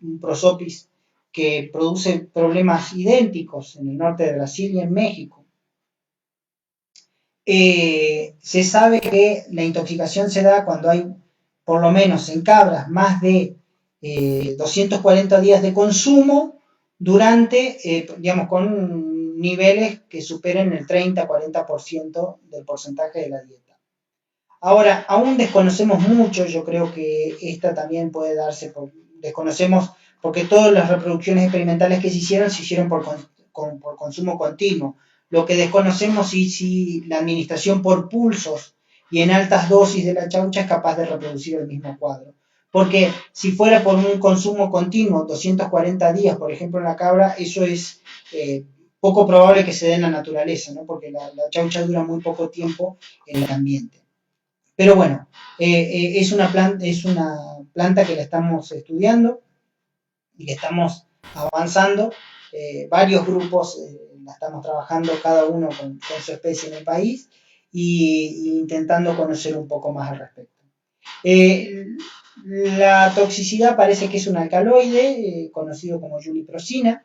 Speaker 1: un Prosopis que produce problemas idénticos en el norte de Brasil y en México, se sabe que la intoxicación se da cuando hay, por lo menos en cabras, más de 240 días de consumo durante, digamos, con niveles que superen el 30-40% del porcentaje de la dieta. Ahora, aún desconocemos mucho, yo creo que esta también puede darse desconocemos porque todas las reproducciones experimentales que se hicieron por consumo continuo. Lo que desconocemos es si la administración por pulsos y en altas dosis de la chaucha es capaz de reproducir el mismo cuadro. Porque si fuera por un consumo continuo, 240 días, por ejemplo, en la cabra, eso es poco probable que se dé en la naturaleza, ¿no? Porque la chaucha dura muy poco tiempo en el ambiente. Pero bueno, es una planta que la estamos estudiando y que estamos avanzando. Varios grupos la estamos trabajando cada uno con su especie en el país y intentando conocer un poco más al respecto. La toxicidad parece que es un alcaloide conocido como yuliprosina,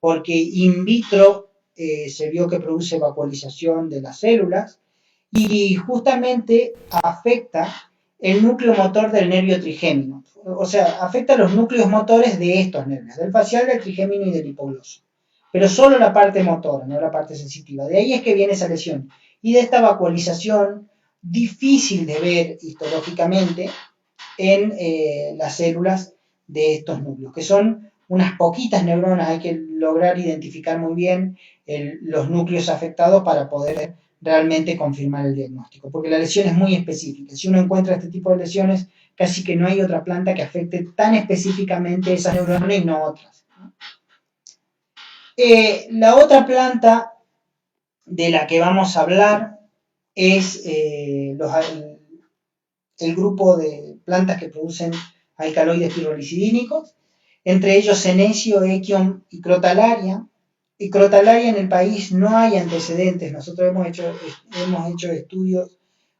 Speaker 1: porque in vitro se vio que produce vacuolización de las células y justamente afecta el núcleo motor del nervio trigémino. O sea, afecta los núcleos motores de estos nervios, del facial, del trigémino y del hipogloso. Pero solo la parte motora, no la parte sensitiva. De ahí es que viene esa lesión. Y de esta vacuolización, difícil de ver histológicamente en las células de estos núcleos, que son unas poquitas neuronas. Hay que lograr identificar muy bien los núcleos afectados para poder realmente confirmar el diagnóstico, porque la lesión es muy específica. Si uno encuentra este tipo de lesiones, casi que no hay otra planta que afecte tan específicamente esas neuronas y no otras. La otra planta de la que vamos a hablar es el grupo de plantas que producen alcaloides pirrolisidínicos, entre ellos senecio, equium y crotalaria. Y crotalaria en el país no hay antecedentes. Nosotros hemos hecho estudios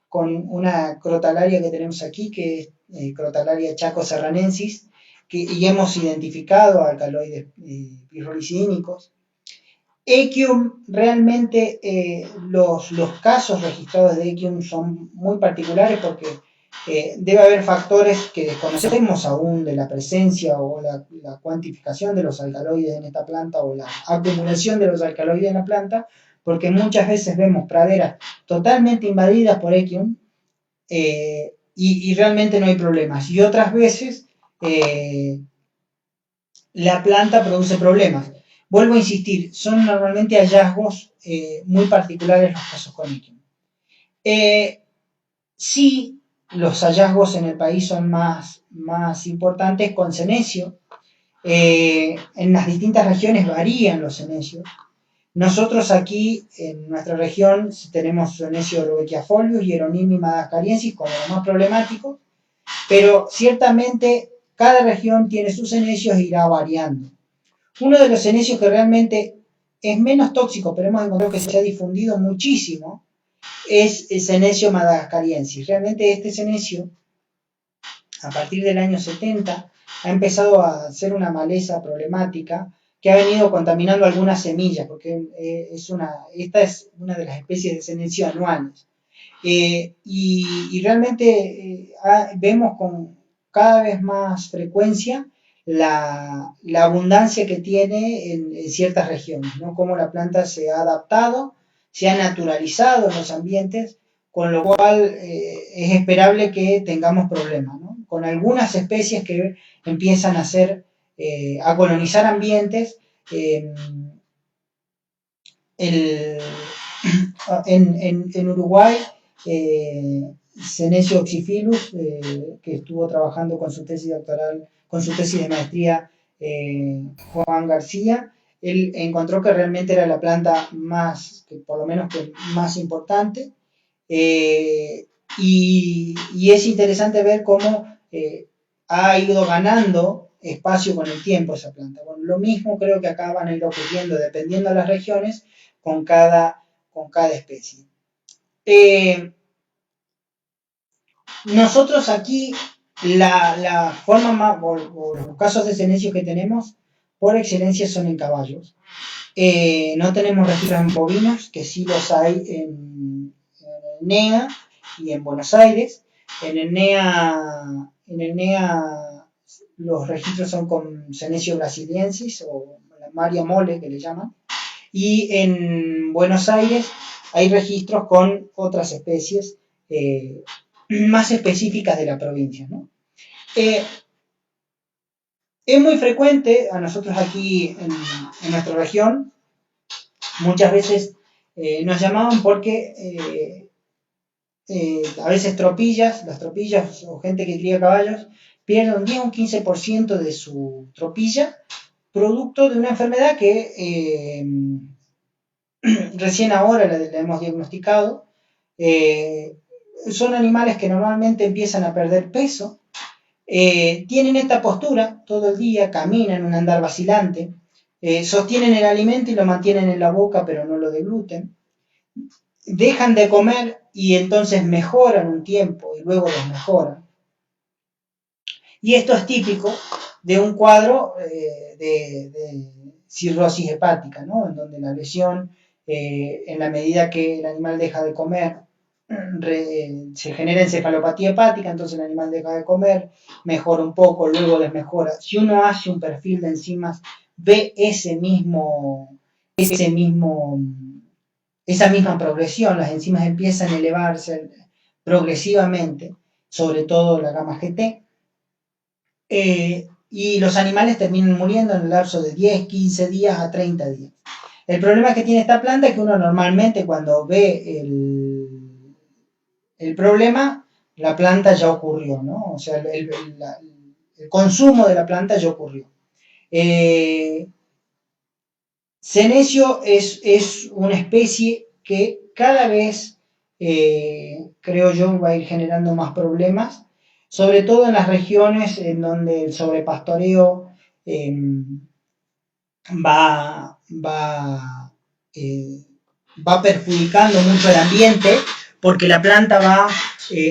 Speaker 1: con una crotalaria que tenemos aquí, que es crotalaria chaco serranensis, y hemos identificado alcaloides pirrolisidínicos. Equium, realmente los casos registrados de Equium son muy particulares porque debe haber factores que desconocemos aún de la presencia o la cuantificación de los alcaloides en esta planta o la acumulación de los alcaloides en la planta, porque muchas veces vemos praderas totalmente invadidas por Equium y realmente no hay problemas. Y otras veces la planta produce problemas. Vuelvo a insistir, son normalmente hallazgos muy particulares los casos con Equium. Sí, los hallazgos en el país son más importantes con senecio. En las distintas regiones varían los senecios. Nosotros aquí en nuestra región tenemos senecio rudbeckiafolius, hieronimi madagascariensis como los más problemáticos, pero ciertamente cada región tiene sus senecios e irá variando. Uno de los senecios que realmente es menos tóxico, pero hemos encontrado que se ha difundido muchísimo, es el senecio madagascariensis. Realmente este senecio, a partir del año 70, ha empezado a ser una maleza problemática que ha venido contaminando algunas semillas, porque esta es una de las especies de senecio anuales. Y realmente vemos con cada vez más frecuencia la abundancia que tiene en ciertas regiones, ¿no? Cómo la planta se ha adaptado, se ha naturalizado en los ambientes, con lo cual es esperable que tengamos problemas, ¿no? Con algunas especies que empiezan a colonizar ambientes. En Uruguay, Senecio oxyphilus, que estuvo trabajando con su tesis doctoral, con su tesis de maestría, Juan García, él encontró que realmente era la planta por lo menos más importante, y es interesante ver cómo ha ido ganando espacio con el tiempo esa planta. Bueno, lo mismo creo que acá van a ir ocurriendo, dependiendo de las regiones, con cada especie. Nosotros aquí, la forma más, o los casos de senecio que tenemos, por excelencia son en caballos. No tenemos registros en bovinos, que sí los hay en el NEA y en Buenos Aires. En el NEA los registros son con Senecio brasiliensis o la Maria mole que le llaman. Y en Buenos Aires hay registros con otras especies más específicas de la provincia, ¿no? Es muy frecuente a nosotros aquí en nuestra región, muchas veces nos llamaban porque a veces las tropillas o gente que cría caballos pierden un 10 o un 15% de su tropilla producto de una enfermedad que recién ahora la hemos diagnosticado. Son animales que normalmente empiezan a perder peso, tienen esta postura todo el día, caminan un andar vacilante, sostienen el alimento y lo mantienen en la boca, pero no lo degluten. Dejan de comer y entonces mejoran un tiempo y luego desmejoran. Y esto es típico de un cuadro de cirrosis hepática, ¿no? En donde la lesión, en la medida que el animal deja de comer, se genera encefalopatía hepática, entonces el animal deja de comer, mejora un poco, luego desmejora. Si uno hace un perfil de enzimas, ve esa misma progresión, las enzimas empiezan a elevarse progresivamente, sobre todo la gamma GT, y los animales terminan muriendo en el lapso de 10, 15 días a 30 días. El problema que tiene esta planta es que uno normalmente cuando ve el problema, la planta ya ocurrió, ¿no? O sea, el consumo de la planta ya ocurrió. Senecio es una especie que cada vez, creo yo, va a ir generando más problemas, sobre todo en las regiones en donde el sobrepastoreo va, va, eh, va perjudicando mucho el ambiente, porque la planta va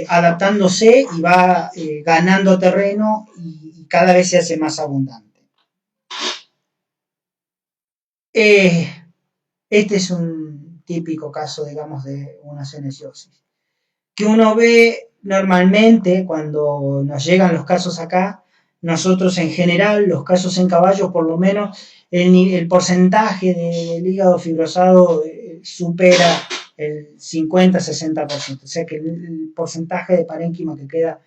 Speaker 1: adaptándose y va ganando terreno y cada vez se hace más abundante. Este es un típico caso, digamos, de una senesiosis, que uno ve normalmente cuando nos llegan los casos acá. Nosotros en general, los casos en caballos, por lo menos, el porcentaje del hígado fibrosado supera el 50-60%, o sea que el porcentaje de parénquima que queda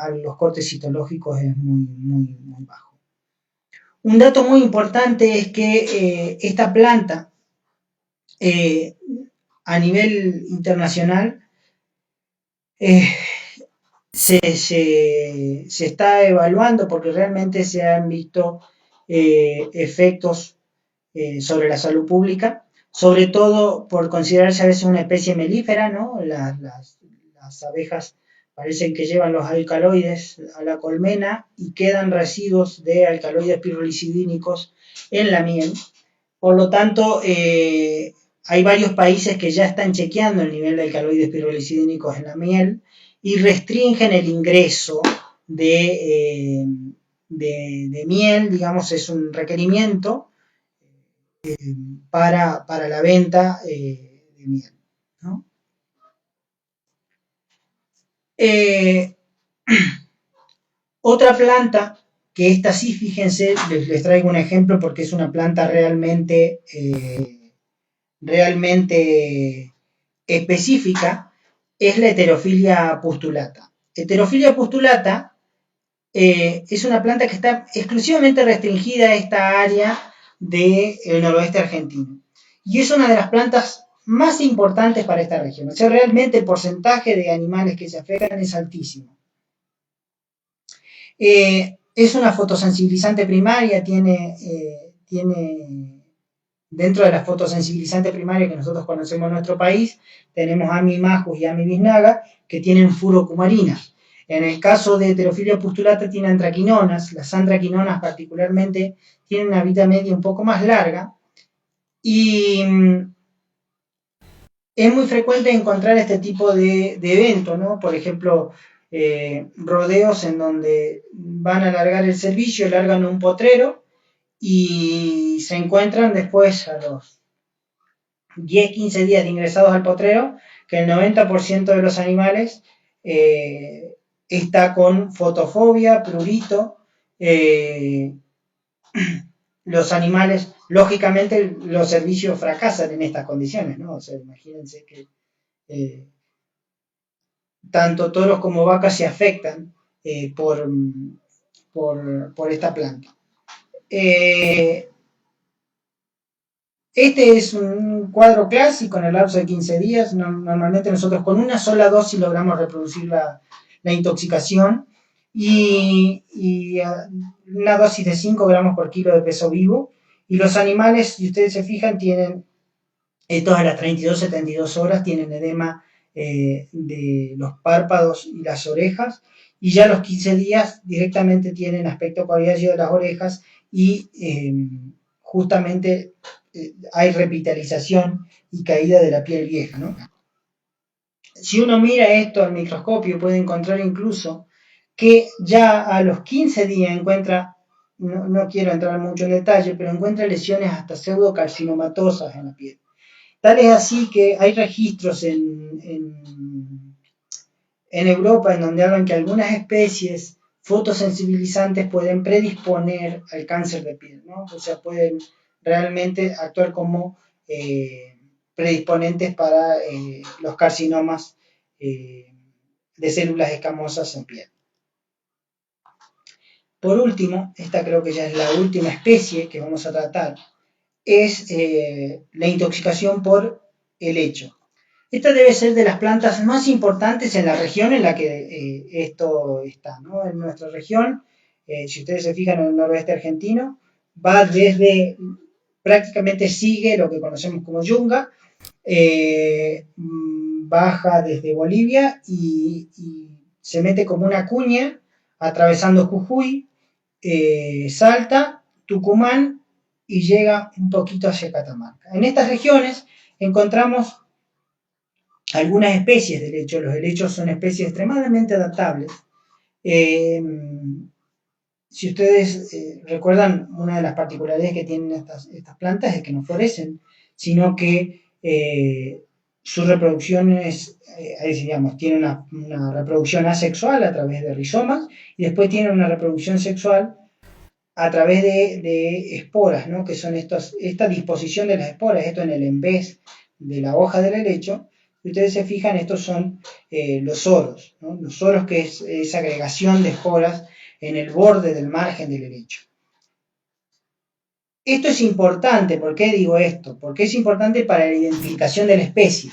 Speaker 1: a los cortes citológicos es muy, muy, muy bajo. Un dato muy importante es que esta planta, a nivel internacional, se está evaluando porque realmente se han visto efectos sobre la salud pública, sobre todo por considerarse a veces una especie melífera, ¿no? Las abejas parecen que llevan los alcaloides a la colmena y quedan residuos de alcaloides pirrolicidínicos en la miel. Por lo tanto, hay varios países que ya están chequeando el nivel de alcaloides pirrolicidínicos en la miel y restringen el ingreso de miel, digamos, es un requerimiento para la venta de miel, ¿no? Otra planta, que esta sí, fíjense, les traigo un ejemplo porque es una planta realmente específica, es la Heterophilia pustulata. Heterophilia pustulata es una planta que está exclusivamente restringida a esta área del noroeste argentino. Y es una de las plantas más importantes para esta región. O sea, realmente el porcentaje de animales que se afectan es altísimo. Es una fotosensibilizante primaria, tiene dentro de las fotosensibilizantes primarias que nosotros conocemos en nuestro país, tenemos Amimajus y Amibisnaga, que tienen furocumarinas. En el caso de Heterophilia pustulata tiene antraquinonas, las antraquinonas particularmente tienen una vida media un poco más larga, y es muy frecuente encontrar este tipo de eventos, ¿no? Por ejemplo, rodeos en donde van a largar el servicio, largan un potrero y se encuentran después a los 10-15 días de ingresados al potrero que el 90% de los animales está con fotofobia, prurito. Los animales, lógicamente los servicios fracasan en estas condiciones, ¿no? O sea, imagínense que tanto toros como vacas se afectan por esta planta. Este es un cuadro clásico en el lapso de 15 días. Normalmente nosotros con una sola dosis logramos reproducir la intoxicación y una dosis de 5 gramos por kilo de peso vivo. Y los animales, si ustedes se fijan, tienen todas las 32-72 horas, tienen edema de los párpados y las orejas, y ya a los 15 días directamente tienen aspecto coriáceo de las orejas y justamente hay revitalización y caída de la piel vieja, ¿no? Si uno mira esto al microscopio puede encontrar incluso que ya a los 15 días encuentra, no quiero entrar mucho en detalle, pero encuentra lesiones hasta pseudocarcinomatosas en la piel. Tal es así que hay registros en Europa en donde hablan que algunas especies fotosensibilizantes pueden predisponer al cáncer de piel, ¿no? O sea, pueden realmente actuar como predisponentes para los carcinomas de células escamosas en piel. Por último, esta creo que ya es la última especie que vamos a tratar, es la intoxicación por helecho. Esta debe ser de las plantas más importantes en la región en la que esto está, ¿no? En nuestra región, si ustedes se fijan en el noroeste argentino, va desde, prácticamente sigue lo que conocemos como yunga, baja desde Bolivia y se mete como una cuña atravesando Jujuy, Salta, Tucumán y llega un poquito hacia Catamarca. En estas regiones encontramos algunas especies de helechos. Los helechos son especies extremadamente adaptables. Si ustedes recuerdan, una de las particularidades que tienen estas plantas es que no florecen, sino que su reproducción es, digamos, tiene una reproducción asexual a través de rizomas y después tiene una reproducción sexual a través de esporas, ¿no? Que son esta disposición de las esporas, esto en el embés de la hoja del helecho. Si ustedes se fijan, estos son los soros, ¿no? Los soros, que es esa agregación de esporas en el borde del margen del helecho. Esto es importante. ¿Por qué digo esto? Porque es importante para la identificación de la especie.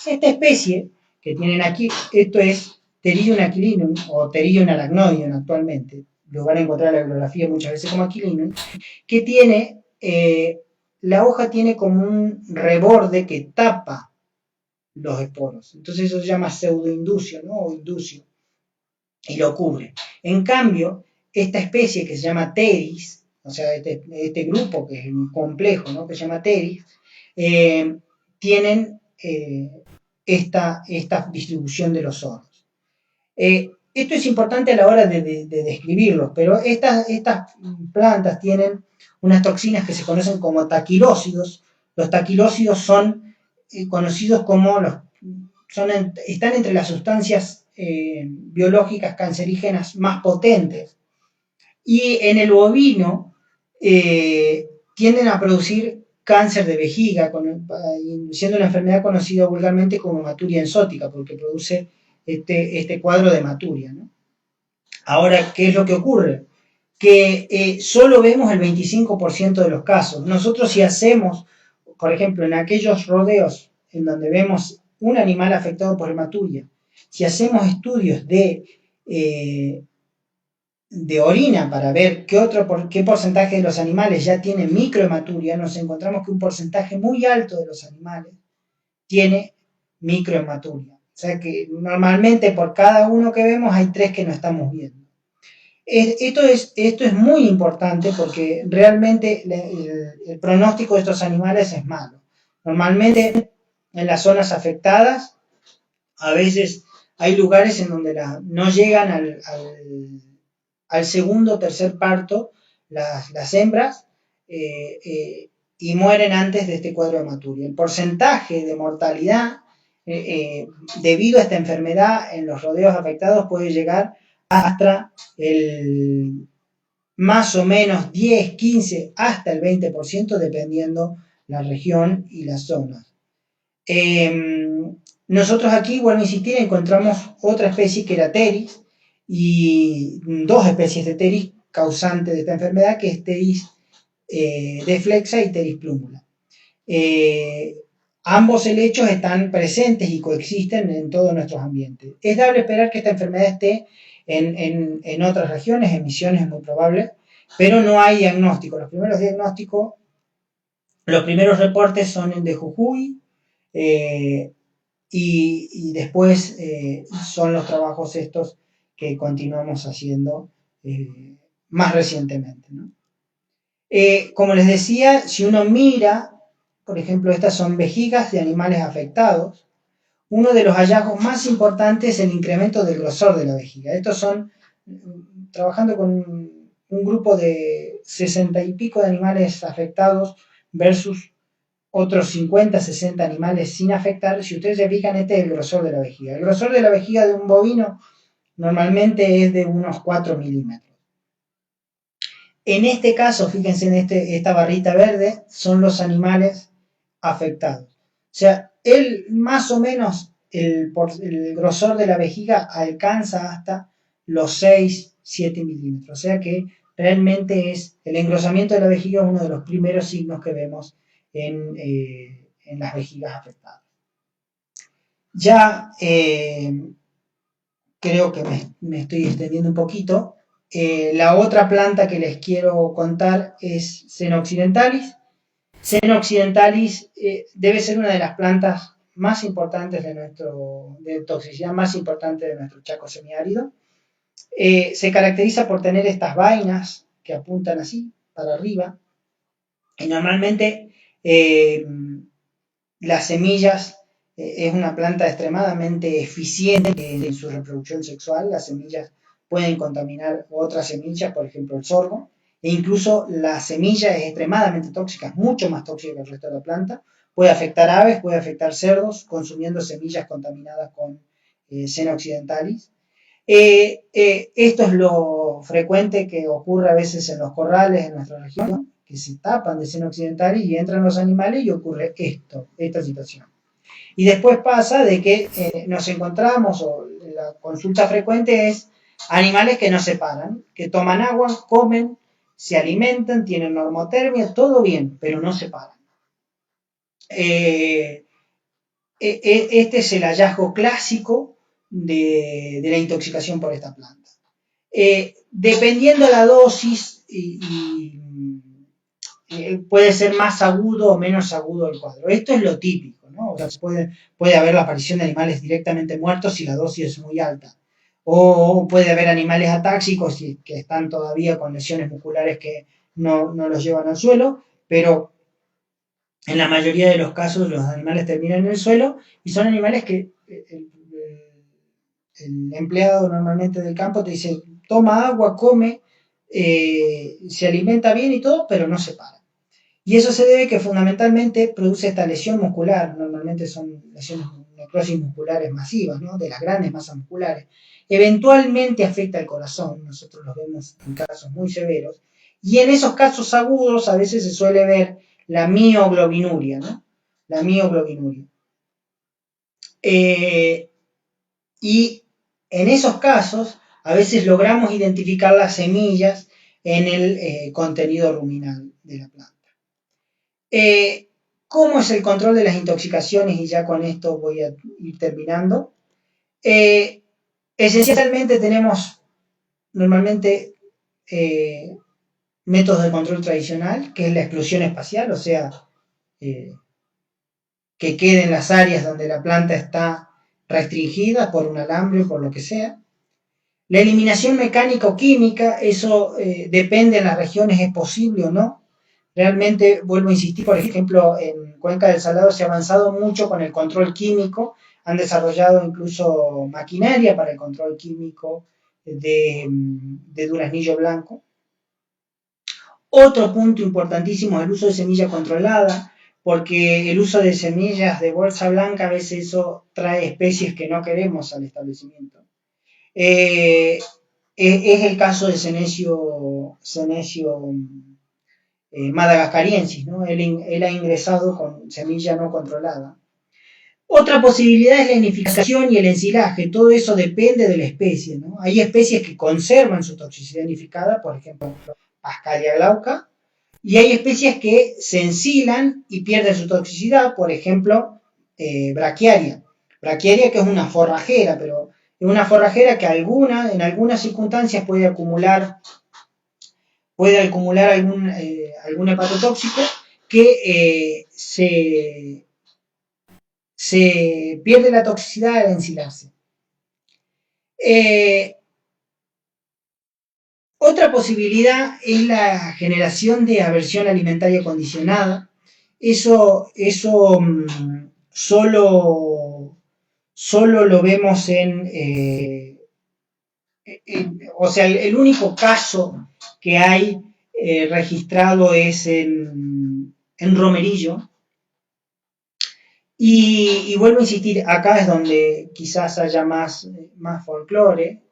Speaker 1: Esta especie que tienen aquí, esto es Pteridium aquilinum o Pteridium arachnoideum actualmente. Lo van a encontrar en la bibliografía muchas veces como aquilinum, que tiene, la hoja tiene como un reborde que tapa los esporos. Entonces eso se llama pseudoinducio, ¿no? O inducio, y lo cubre. En cambio, esta especie que se llama Pteris, o sea, este grupo que es un complejo, ¿no? Que se llama Pteris, tienen esta distribución de los soros. Esto es importante a la hora de describirlos, pero estas plantas tienen unas toxinas que se conocen como taquilócidos. Los taquilócidos son conocidos como están entre las sustancias biológicas cancerígenas más potentes. Y en el bovino tienden a producir cáncer de vejiga, siendo una enfermedad conocida vulgarmente como hematuria enzótica, porque produce este cuadro de hematuria, ¿no? Ahora, ¿qué es lo que ocurre? Que solo vemos el 25% de los casos. Nosotros, si hacemos, por ejemplo, en aquellos rodeos en donde vemos un animal afectado por hematuria, si hacemos estudios de orina para ver qué porcentaje de los animales ya tiene microhematuria, nos encontramos que un porcentaje muy alto de los animales tiene microhematuria. O sea que normalmente por cada uno que vemos hay 3 que no estamos viendo. Esto es muy importante porque realmente el pronóstico de estos animales es malo. Normalmente en las zonas afectadas, a veces hay lugares en donde no llegan al segundo o tercer parto las hembras y mueren antes de este cuadro de hematuria. El porcentaje de mortalidad debido a esta enfermedad en los rodeos afectados puede llegar hasta el más o menos 10, 15, hasta el 20%, dependiendo la región y la zona. Nosotros aquí, vuelvo a insistir, encontramos otra especie que era Pteris y 2 especies de Pteris causantes de esta enfermedad, que es Pteris deflexa y Pteris plumula. Ambos helechos están presentes y coexisten en todos nuestros ambientes. Es dable esperar que esta enfermedad esté en otras regiones, en Misiones es muy probable, pero no hay diagnóstico. Los primeros diagnósticos, los primeros reportes son de Jujuy, y después son los trabajos estos que continuamos haciendo más recientemente, ¿no? Como les decía, si uno mira, por ejemplo, estas son vejigas de animales afectados. Uno de los hallazgos más importantes es el incremento del grosor de la vejiga. Estos son, trabajando con un grupo de 60 y pico de animales afectados versus otros 50, 60 animales sin afectar. Si ustedes se fijan, este es el grosor de la vejiga. El grosor de la vejiga de un bovino normalmente es de unos 4 milímetros. En este caso, fíjense en esta barrita verde, son los animales afectados. O sea, él más o menos el grosor de la vejiga alcanza hasta los 6, 7 milímetros. O sea que realmente es el engrosamiento de la vejiga uno de los primeros signos que vemos en las vejigas afectadas. Ya creo que me estoy extendiendo un poquito. La otra planta que les quiero contar es Sena occidentalis. Sena occidentalis debe ser una de las plantas más importantes de toxicidad más importante de nuestro Chaco semiárido. Se caracteriza por tener estas vainas que apuntan así, para arriba, y normalmente las semillas es una planta extremadamente eficiente en su reproducción sexual. Las semillas pueden contaminar otras semillas, por ejemplo el sorgo, e incluso la semilla es extremadamente tóxica, es mucho más tóxica que el resto de la planta. Puede afectar aves, puede afectar cerdos, consumiendo semillas contaminadas con Sena occidentalis. Esto es lo frecuente que ocurre a veces en los corrales en nuestra región, que se tapan de Sena occidentalis y entran los animales y ocurre esta situación. Y después pasa de que nos encontramos, o la consulta frecuente es animales que no se paran, que toman agua, comen, se alimentan, tienen normotermia, todo bien, pero no se paran. Este es el hallazgo clásico de la intoxicación por esta planta. Dependiendo de la dosis, puede ser más agudo o menos agudo el cuadro. Esto es lo típico, ¿no? O sea, puede haber la aparición de animales directamente muertos si la dosis es muy alta. O puede haber animales atáxicos que están todavía con lesiones musculares que no los llevan al suelo, pero en la mayoría de los casos los animales terminan en el suelo y son animales que el empleado normalmente del campo te dice, toma agua, come, se alimenta bien y todo, pero no se para. Y eso se debe que fundamentalmente produce esta lesión muscular, normalmente son lesiones, necrosis musculares masivas, ¿no? De las grandes masas musculares. Eventualmente afecta al corazón, nosotros los vemos en casos muy severos, y en esos casos agudos a veces se suele ver la mioglobinuria, ¿no? La mioglobinuria. Y en esos casos a veces logramos identificar las semillas en el contenido ruminal de la planta. ¿Cómo es el control de las intoxicaciones? Y ya con esto voy a ir terminando. Esencialmente tenemos normalmente métodos de control tradicional, que es la exclusión espacial, o sea, que queden las áreas donde la planta está restringida por un alambre o por lo que sea. La eliminación mecánica o química, eso depende en las regiones, es posible o no. Realmente, vuelvo a insistir, por ejemplo, en Cuenca del Salado se ha avanzado mucho con el control químico, han desarrollado incluso maquinaria para el control químico de duraznillo blanco. Otro punto importantísimo es el uso de semilla controlada, porque el uso de semillas de bolsa blanca a veces eso trae especies que no queremos al establecimiento. Es el caso de Senecio madagascariensis, ¿no? Él ha ingresado con semilla no controlada. Otra posibilidad es la nidificación y el ensilaje, todo eso depende de la especie, ¿no? Hay especies que conservan su toxicidad nidificada, por ejemplo, Pascalia glauca, y hay especies que se ensilan y pierden su toxicidad, por ejemplo, Brachiaria. Brachiaria, que es una forrajera, pero es una forrajera que en algunas circunstancias puede acumular algún hepatotóxico que se pierde la toxicidad al ensilarse. Otra posibilidad es la generación de aversión alimentaria condicionada. Eso solo lo vemos o sea, el único caso que hay registrado es en Romerillo. Y vuelvo a insistir, acá es donde quizás haya más folclore.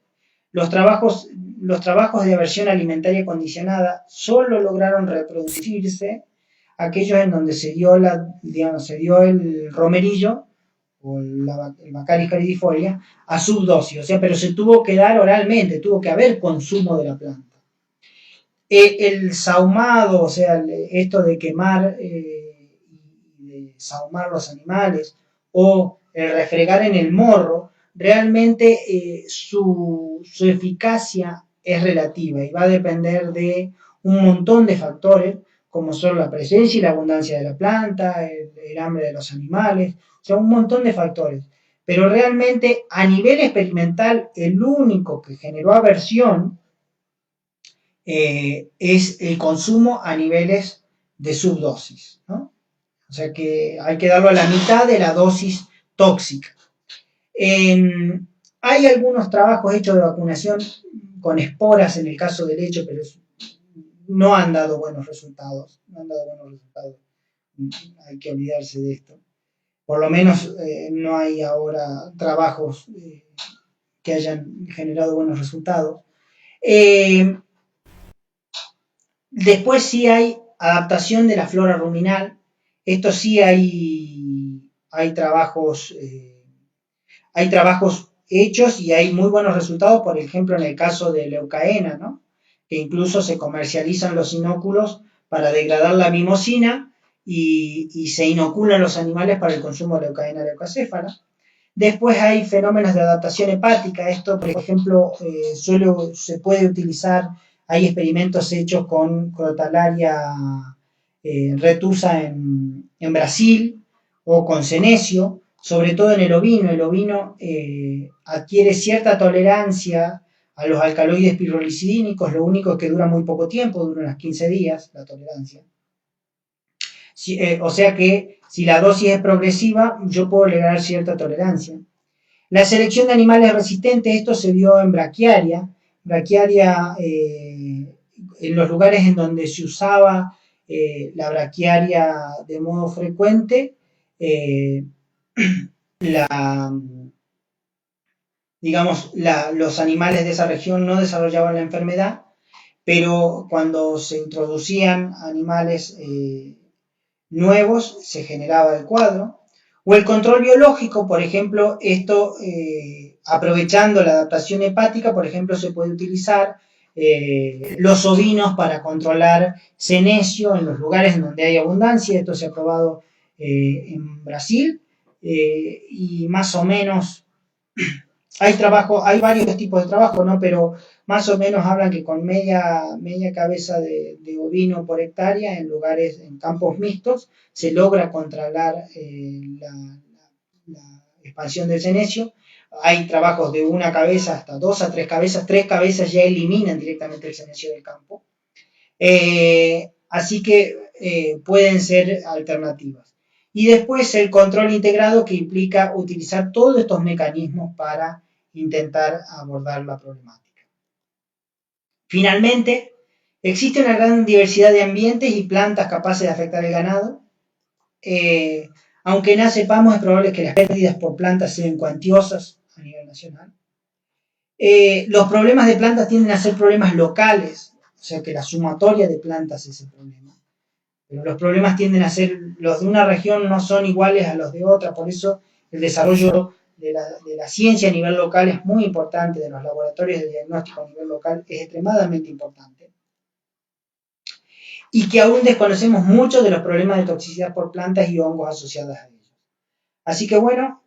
Speaker 1: Los trabajos, los trabajos de aversión alimentaria condicionada solo lograron reproducirse aquellos en donde se dio el romerillo o el Baccharis caridifolia a subdosis, o sea, pero se tuvo que dar oralmente, tuvo que haber consumo de la planta. El sahumado, o sea, esto de quemar de sahumar los animales o el refregar en el morro, realmente su eficacia es relativa y va a depender de un montón de factores, como son la presencia y la abundancia de la planta, el hambre de los animales, o sea, un montón de factores. Pero realmente a nivel experimental, el único que generó aversión es el consumo a niveles de subdosis, ¿no? O sea que hay que darlo a la mitad de la dosis tóxica. Hay algunos trabajos hechos de vacunación con esporas en el caso del hecho, pero no han dado buenos resultados. No han dado buenos resultados. Hay que olvidarse de esto. Por lo menos no hay ahora trabajos que hayan generado buenos resultados. Después sí hay adaptación de la flora ruminal. Esto sí hay trabajos hechos y hay muy buenos resultados, por ejemplo, en el caso de leucaena, ¿no? Que incluso se comercializan los inóculos para degradar la mimosina y se inoculan los animales para el consumo de leucaena leucocéfala. Después hay fenómenos de adaptación hepática. Esto, por ejemplo, se puede utilizar, hay experimentos hechos con Crotalaria retusa en Brasil o con senecio, sobre todo en el ovino. El ovino adquiere cierta tolerancia a los alcaloides pirrolicidínicos, lo único es que dura muy poco tiempo, dura unos 15 días la tolerancia. O sea que si la dosis es progresiva, yo puedo lograr cierta tolerancia. La selección de animales resistentes, esto se vio en braquiaria. Braquiaria, en los lugares en donde se usaba la braquiaria de modo frecuente, los animales de esa región no desarrollaban la enfermedad, pero cuando se introducían animales nuevos se generaba el cuadro. O el control biológico, por ejemplo, esto aprovechando la adaptación hepática, por ejemplo, se puede utilizar los ovinos para controlar senecio en los lugares en donde hay abundancia. Esto se ha probado en Brasil y más o menos hay varios tipos de trabajo, ¿no? Pero más o menos hablan que con media cabeza de ovino por hectárea en lugares, en campos mixtos, se logra controlar la expansión del senecio. Hay trabajos de una cabeza hasta 2 a 3 cabezas, 3 cabezas ya eliminan directamente el senecio del campo. Así que pueden ser alternativas. Y después el control integrado, que implica utilizar todos estos mecanismos para intentar abordar la problemática. Finalmente, existe una gran diversidad de ambientes y plantas capaces de afectar el ganado. Aunque no sepamos, es probable que las pérdidas por plantas sean cuantiosas a nivel nacional. Los problemas de plantas tienden a ser problemas locales, o sea que la sumatoria de plantas es el problema. Pero los problemas tienden a ser, los de una región no son iguales a los de otra, por eso el desarrollo de la ciencia a nivel local es muy importante, de los laboratorios de diagnóstico a nivel local es extremadamente importante. Y que aún desconocemos mucho de los problemas de toxicidad por plantas y hongos asociados a ellos. Así que bueno,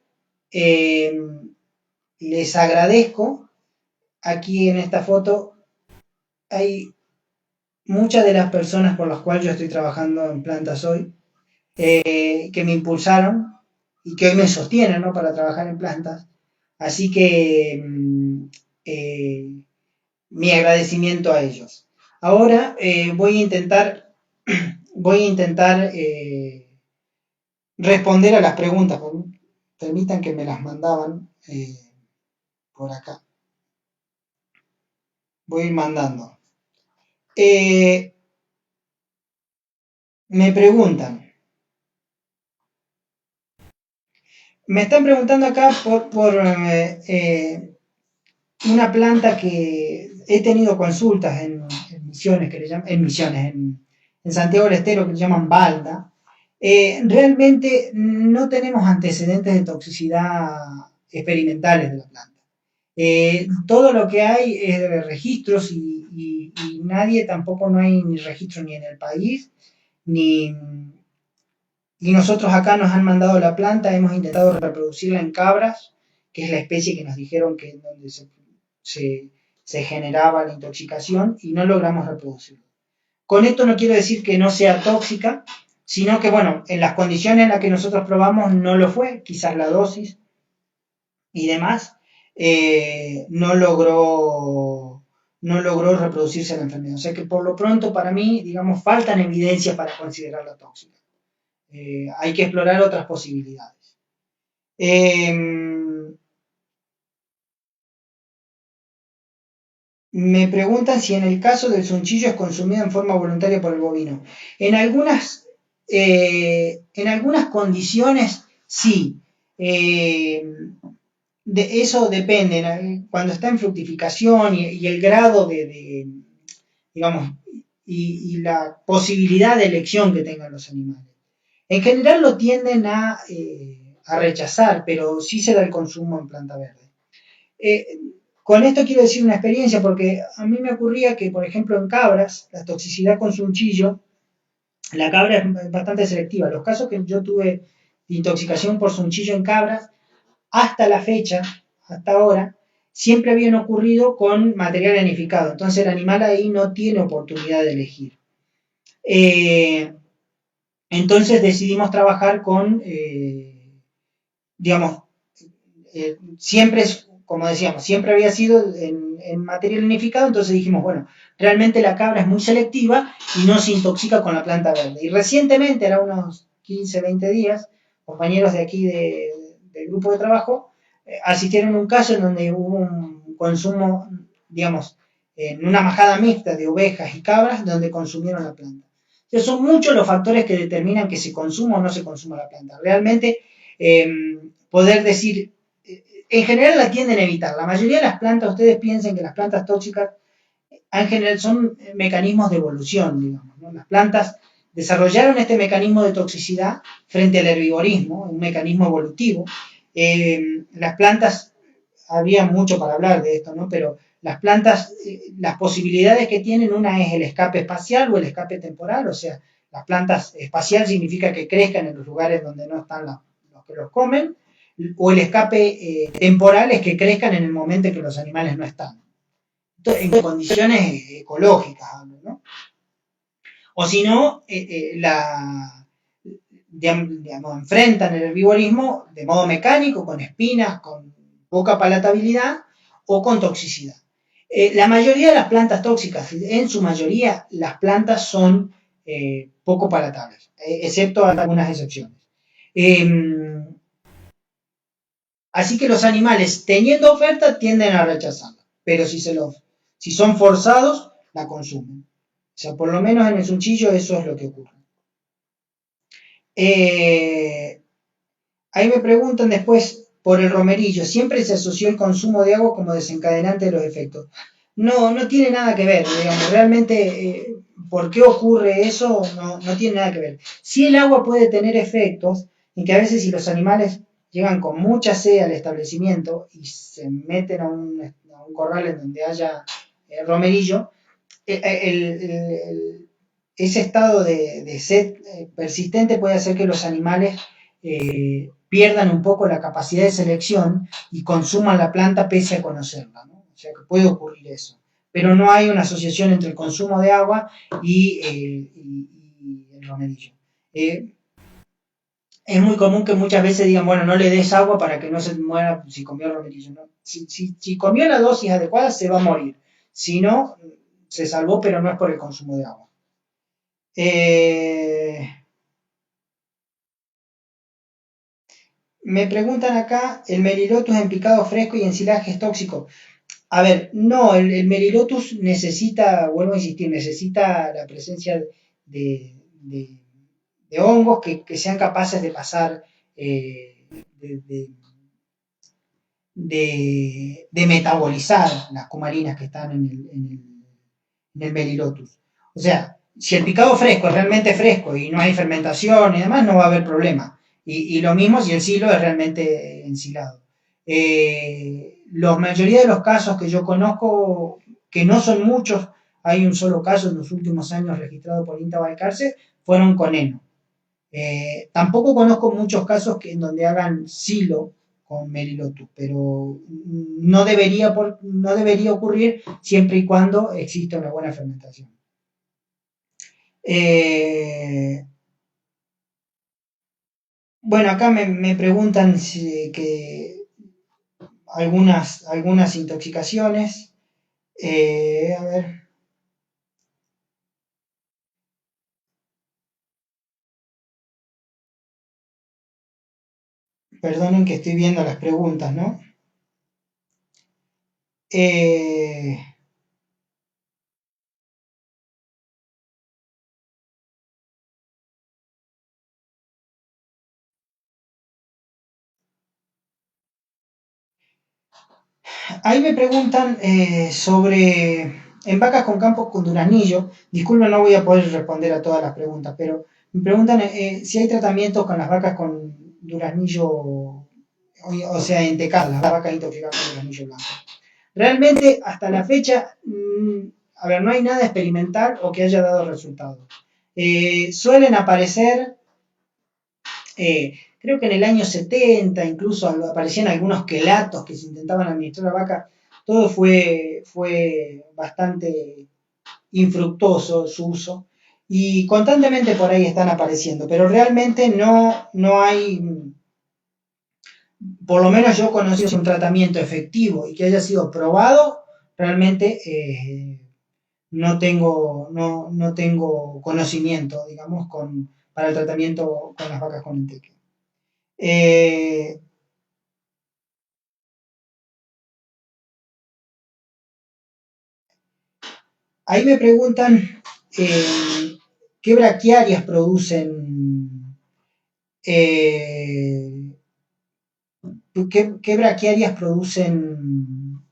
Speaker 1: les agradezco. Aquí en esta foto hay muchas de las personas por las cuales yo estoy trabajando en plantas hoy, que me impulsaron y que hoy me sostienen, ¿no?, para trabajar en plantas. Así que mi agradecimiento a ellos. Ahora voy a intentar responder a las preguntas. Permitan que me las mandaban por acá. Voy a ir mandando. Me preguntan. Me están preguntando acá por una planta que he tenido consultas en Misiones, que le llaman, en Misiones, en Santiago del Estero, que le llaman balda. Realmente no tenemos antecedentes de toxicidad experimentales de la planta. Todo lo que hay es de registros y nadie tampoco, no hay ni registro ni en el país, ni, y nosotros acá nos han mandado la planta, hemos intentado reproducirla en cabras, que es la especie que nos dijeron que es donde se, se generaba la intoxicación y no logramos reproducirlo. Con esto no quiero decir que no sea tóxica, sino que, bueno, en las condiciones en las que nosotros probamos no lo fue, quizás la dosis y demás, no logró reproducirse la enfermedad. O sea que por lo pronto para mí, digamos, faltan evidencias para considerarla tóxica. Hay que explorar otras posibilidades. Me preguntan si en el caso del sunchillo es consumido en forma voluntaria por el bovino. En algunas condiciones sí. Eso depende. Cuando está en fructificación y el grado digamos, y la posibilidad de elección que tengan los animales. En general lo tienden a rechazar, pero sí se da el consumo en planta verde. Con esto quiero decir una experiencia, porque a mí me ocurría que, por ejemplo, en cabras, la toxicidad con sunchillo, la cabra es bastante selectiva. Los casos que yo tuve de intoxicación por sunchillo en cabras, hasta la fecha, hasta ahora, siempre habían ocurrido con material anificado. Entonces el animal ahí no tiene oportunidad de elegir. Entonces decidimos trabajar con, digamos, siempre, como decíamos, siempre había sido en material unificado, entonces dijimos, bueno, realmente la cabra es muy selectiva y no se intoxica con la planta verde. Y recientemente, era unos 15, 20 días, compañeros de aquí del grupo de trabajo asistieron a un caso en donde hubo un consumo, digamos, en una majada mixta de ovejas y cabras donde consumieron la planta. Entonces son muchos los factores que determinan que se consuma o no se consuma la planta. Realmente poder decir, en general la tienden a evitar. La mayoría de las plantas, ustedes piensen que las plantas tóxicas en general son mecanismos de evolución, digamos, ¿no? Las plantas desarrollaron este mecanismo de toxicidad frente al herbivorismo, un mecanismo evolutivo. Las plantas, habría mucho para hablar de esto, ¿no? Pero las plantas, las posibilidades que tienen, una es el escape espacial o el escape temporal, o sea, las plantas espacial significa que crezcan en los lugares donde no están los que los comen, o el escape temporal es que crezcan en el momento en que los animales no están. Entonces, en condiciones ecológicas, ¿no? O si no, digamos, enfrentan el herbivorismo de modo mecánico, con espinas, con poca palatabilidad o con toxicidad. La mayoría de las plantas tóxicas, en su mayoría, las plantas son poco palatables, excepto algunas excepciones. Así que los animales, teniendo oferta, tienden a rechazarla, pero si son forzados, la consumen. O sea, por lo menos en el sunchillo eso es lo que ocurre. Ahí me preguntan después por el romerillo. Siempre se asoció el consumo de agua como desencadenante de los efectos. No, no tiene nada que ver, digamos, realmente por qué ocurre eso no tiene nada que ver. Sí, el agua puede tener efectos en que a veces si los animales llegan con mucha sed al establecimiento y se meten a un corral en donde haya romerillo, ese estado de sed persistente puede hacer que los animales pierdan un poco la capacidad de selección y consuman la planta pese a conocerla, ¿no? O sea que puede ocurrir eso. Pero no hay una asociación entre el consumo de agua y el romerillo. Es muy común que muchas veces digan, bueno, no le des agua para que no se muera si comió romerillo, ¿no? Si comió la dosis adecuada, se va a morir. Si no, se salvó, pero no es por el consumo de agua. Eh, Me preguntan acá, ¿el Melilotus en picado fresco y ensilaje es tóxico? A ver, no, el Melilotus necesita, vuelvo a insistir, necesita la presencia de- de hongos que sean capaces de pasar, eh, de, de- de metabolizar las cumarinas que están en el Melilotus. O sea, si el picado fresco es realmente fresco y no hay fermentación y demás, no va a haber problema. Y lo mismo si el silo es realmente ensilado. La mayoría de los casos que yo conozco, que no son muchos, hay un solo caso en los últimos años registrado por INTA Balcarce, fueron con heno. Tampoco conozco muchos casos en donde hagan silo con Melilotus, pero no debería ocurrir siempre y cuando exista una buena fermentación. Eh, bueno, acá me preguntan que algunas intoxicaciones. A ver, perdonen que estoy viendo las preguntas, ¿no? Eh, Ahí me preguntan sobre, en vacas con campos con duraznillo, disculpen, no voy a poder responder a todas las preguntas, pero me preguntan si hay tratamientos con las vacas con duraznillo, o sea, entecadas, las vacas intoxicadas con duraznillo blanco. Realmente, hasta la fecha, a ver, no hay nada experimental o que haya dado resultados. Suelen aparecer creo que en el año 70 incluso aparecían algunos quelatos que se intentaban administrar a vaca. Todo fue bastante infructuoso su uso y constantemente por ahí están apareciendo, pero realmente no hay, por lo menos yo conocí un tratamiento efectivo y que haya sido probado, realmente no tengo conocimiento, digamos, para el tratamiento con las vacas con enteque. Eh, Ahí me preguntan qué braquiarias eh, qué braquiarias producen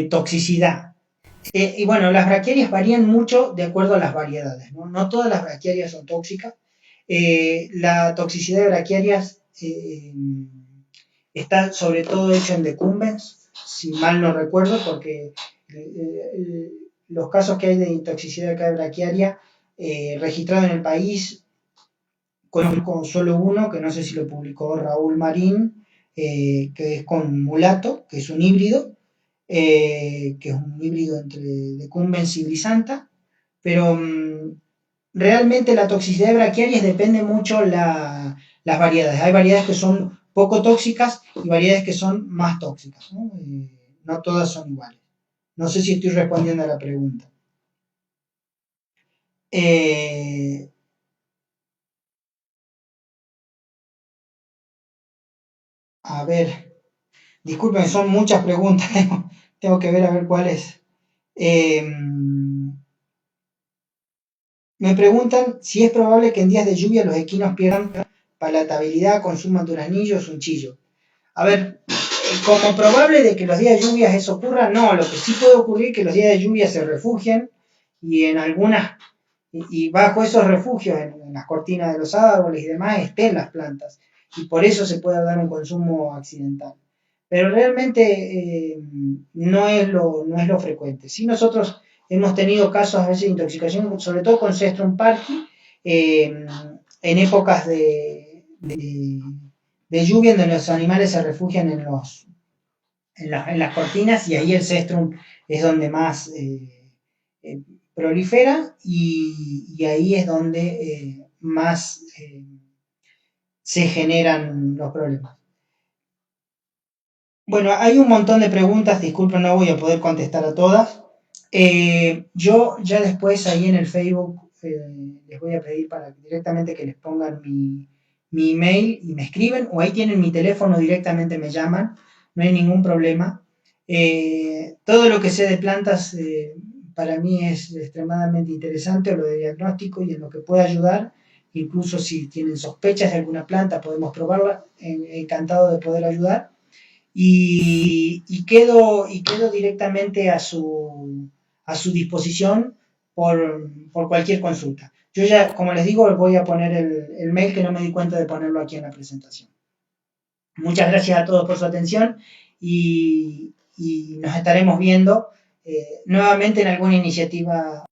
Speaker 1: toxicidad. Y bueno, las braquiarias varían mucho de acuerdo a las variedades, ¿no? No todas las braquiarias son tóxicas. La toxicidad de braquiarias está sobre todo hecho en decumbens, si mal no recuerdo, porque los casos que hay de intoxicidad de braquiaria registrado en el país, conozco solo uno, que no sé si lo publicó Raúl Marín, que es con mulato, que es un híbrido, que es un híbrido entre decumbens y brisanta, pero realmente la toxicidad de braquiarias depende mucho las variedades. Hay variedades que son poco tóxicas y variedades que son más tóxicas. No todas son iguales. No sé si estoy respondiendo a la pregunta. Eh, a ver, disculpen, son muchas preguntas. Tengo que ver a ver cuáles. Eh, Me preguntan si es probable que en días de lluvia los equinos pierdan palatabilidad, consuman duraznillos, un chillo. A ver, como probable de que los días de lluvias eso ocurra, no, lo que sí puede ocurrir es que los días de lluvia se refugien y en algunas, y bajo esos refugios, en las cortinas de los árboles y demás, estén las plantas. Y por eso se puede dar un consumo accidental. Pero realmente no es lo frecuente. Sí, nosotros hemos tenido casos a veces de intoxicación, sobre todo con Cestrum parky, en épocas de lluvia en donde los animales se refugian en las cortinas y ahí el cestrum es donde más eh, prolifera y ahí es donde más se generan los problemas. Bueno, hay un montón de preguntas, disculpen, no voy a poder contestar a todas. Yo ya después ahí en el Facebook les voy a pedir para directamente que les pongan mi email y me escriben, o ahí tienen mi teléfono, directamente me llaman, no hay ningún problema. Todo lo que sé de plantas para mí es extremadamente interesante, o lo de diagnóstico y en lo que pueda ayudar. Incluso si tienen sospechas de alguna planta, podemos probarla. Encantado de poder ayudar. Y quedo directamente a su disposición por cualquier consulta. Yo ya, como les digo, voy a poner el mail, que no me di cuenta de ponerlo aquí en la presentación. Muchas gracias a todos por su atención y nos estaremos viendo nuevamente en alguna iniciativa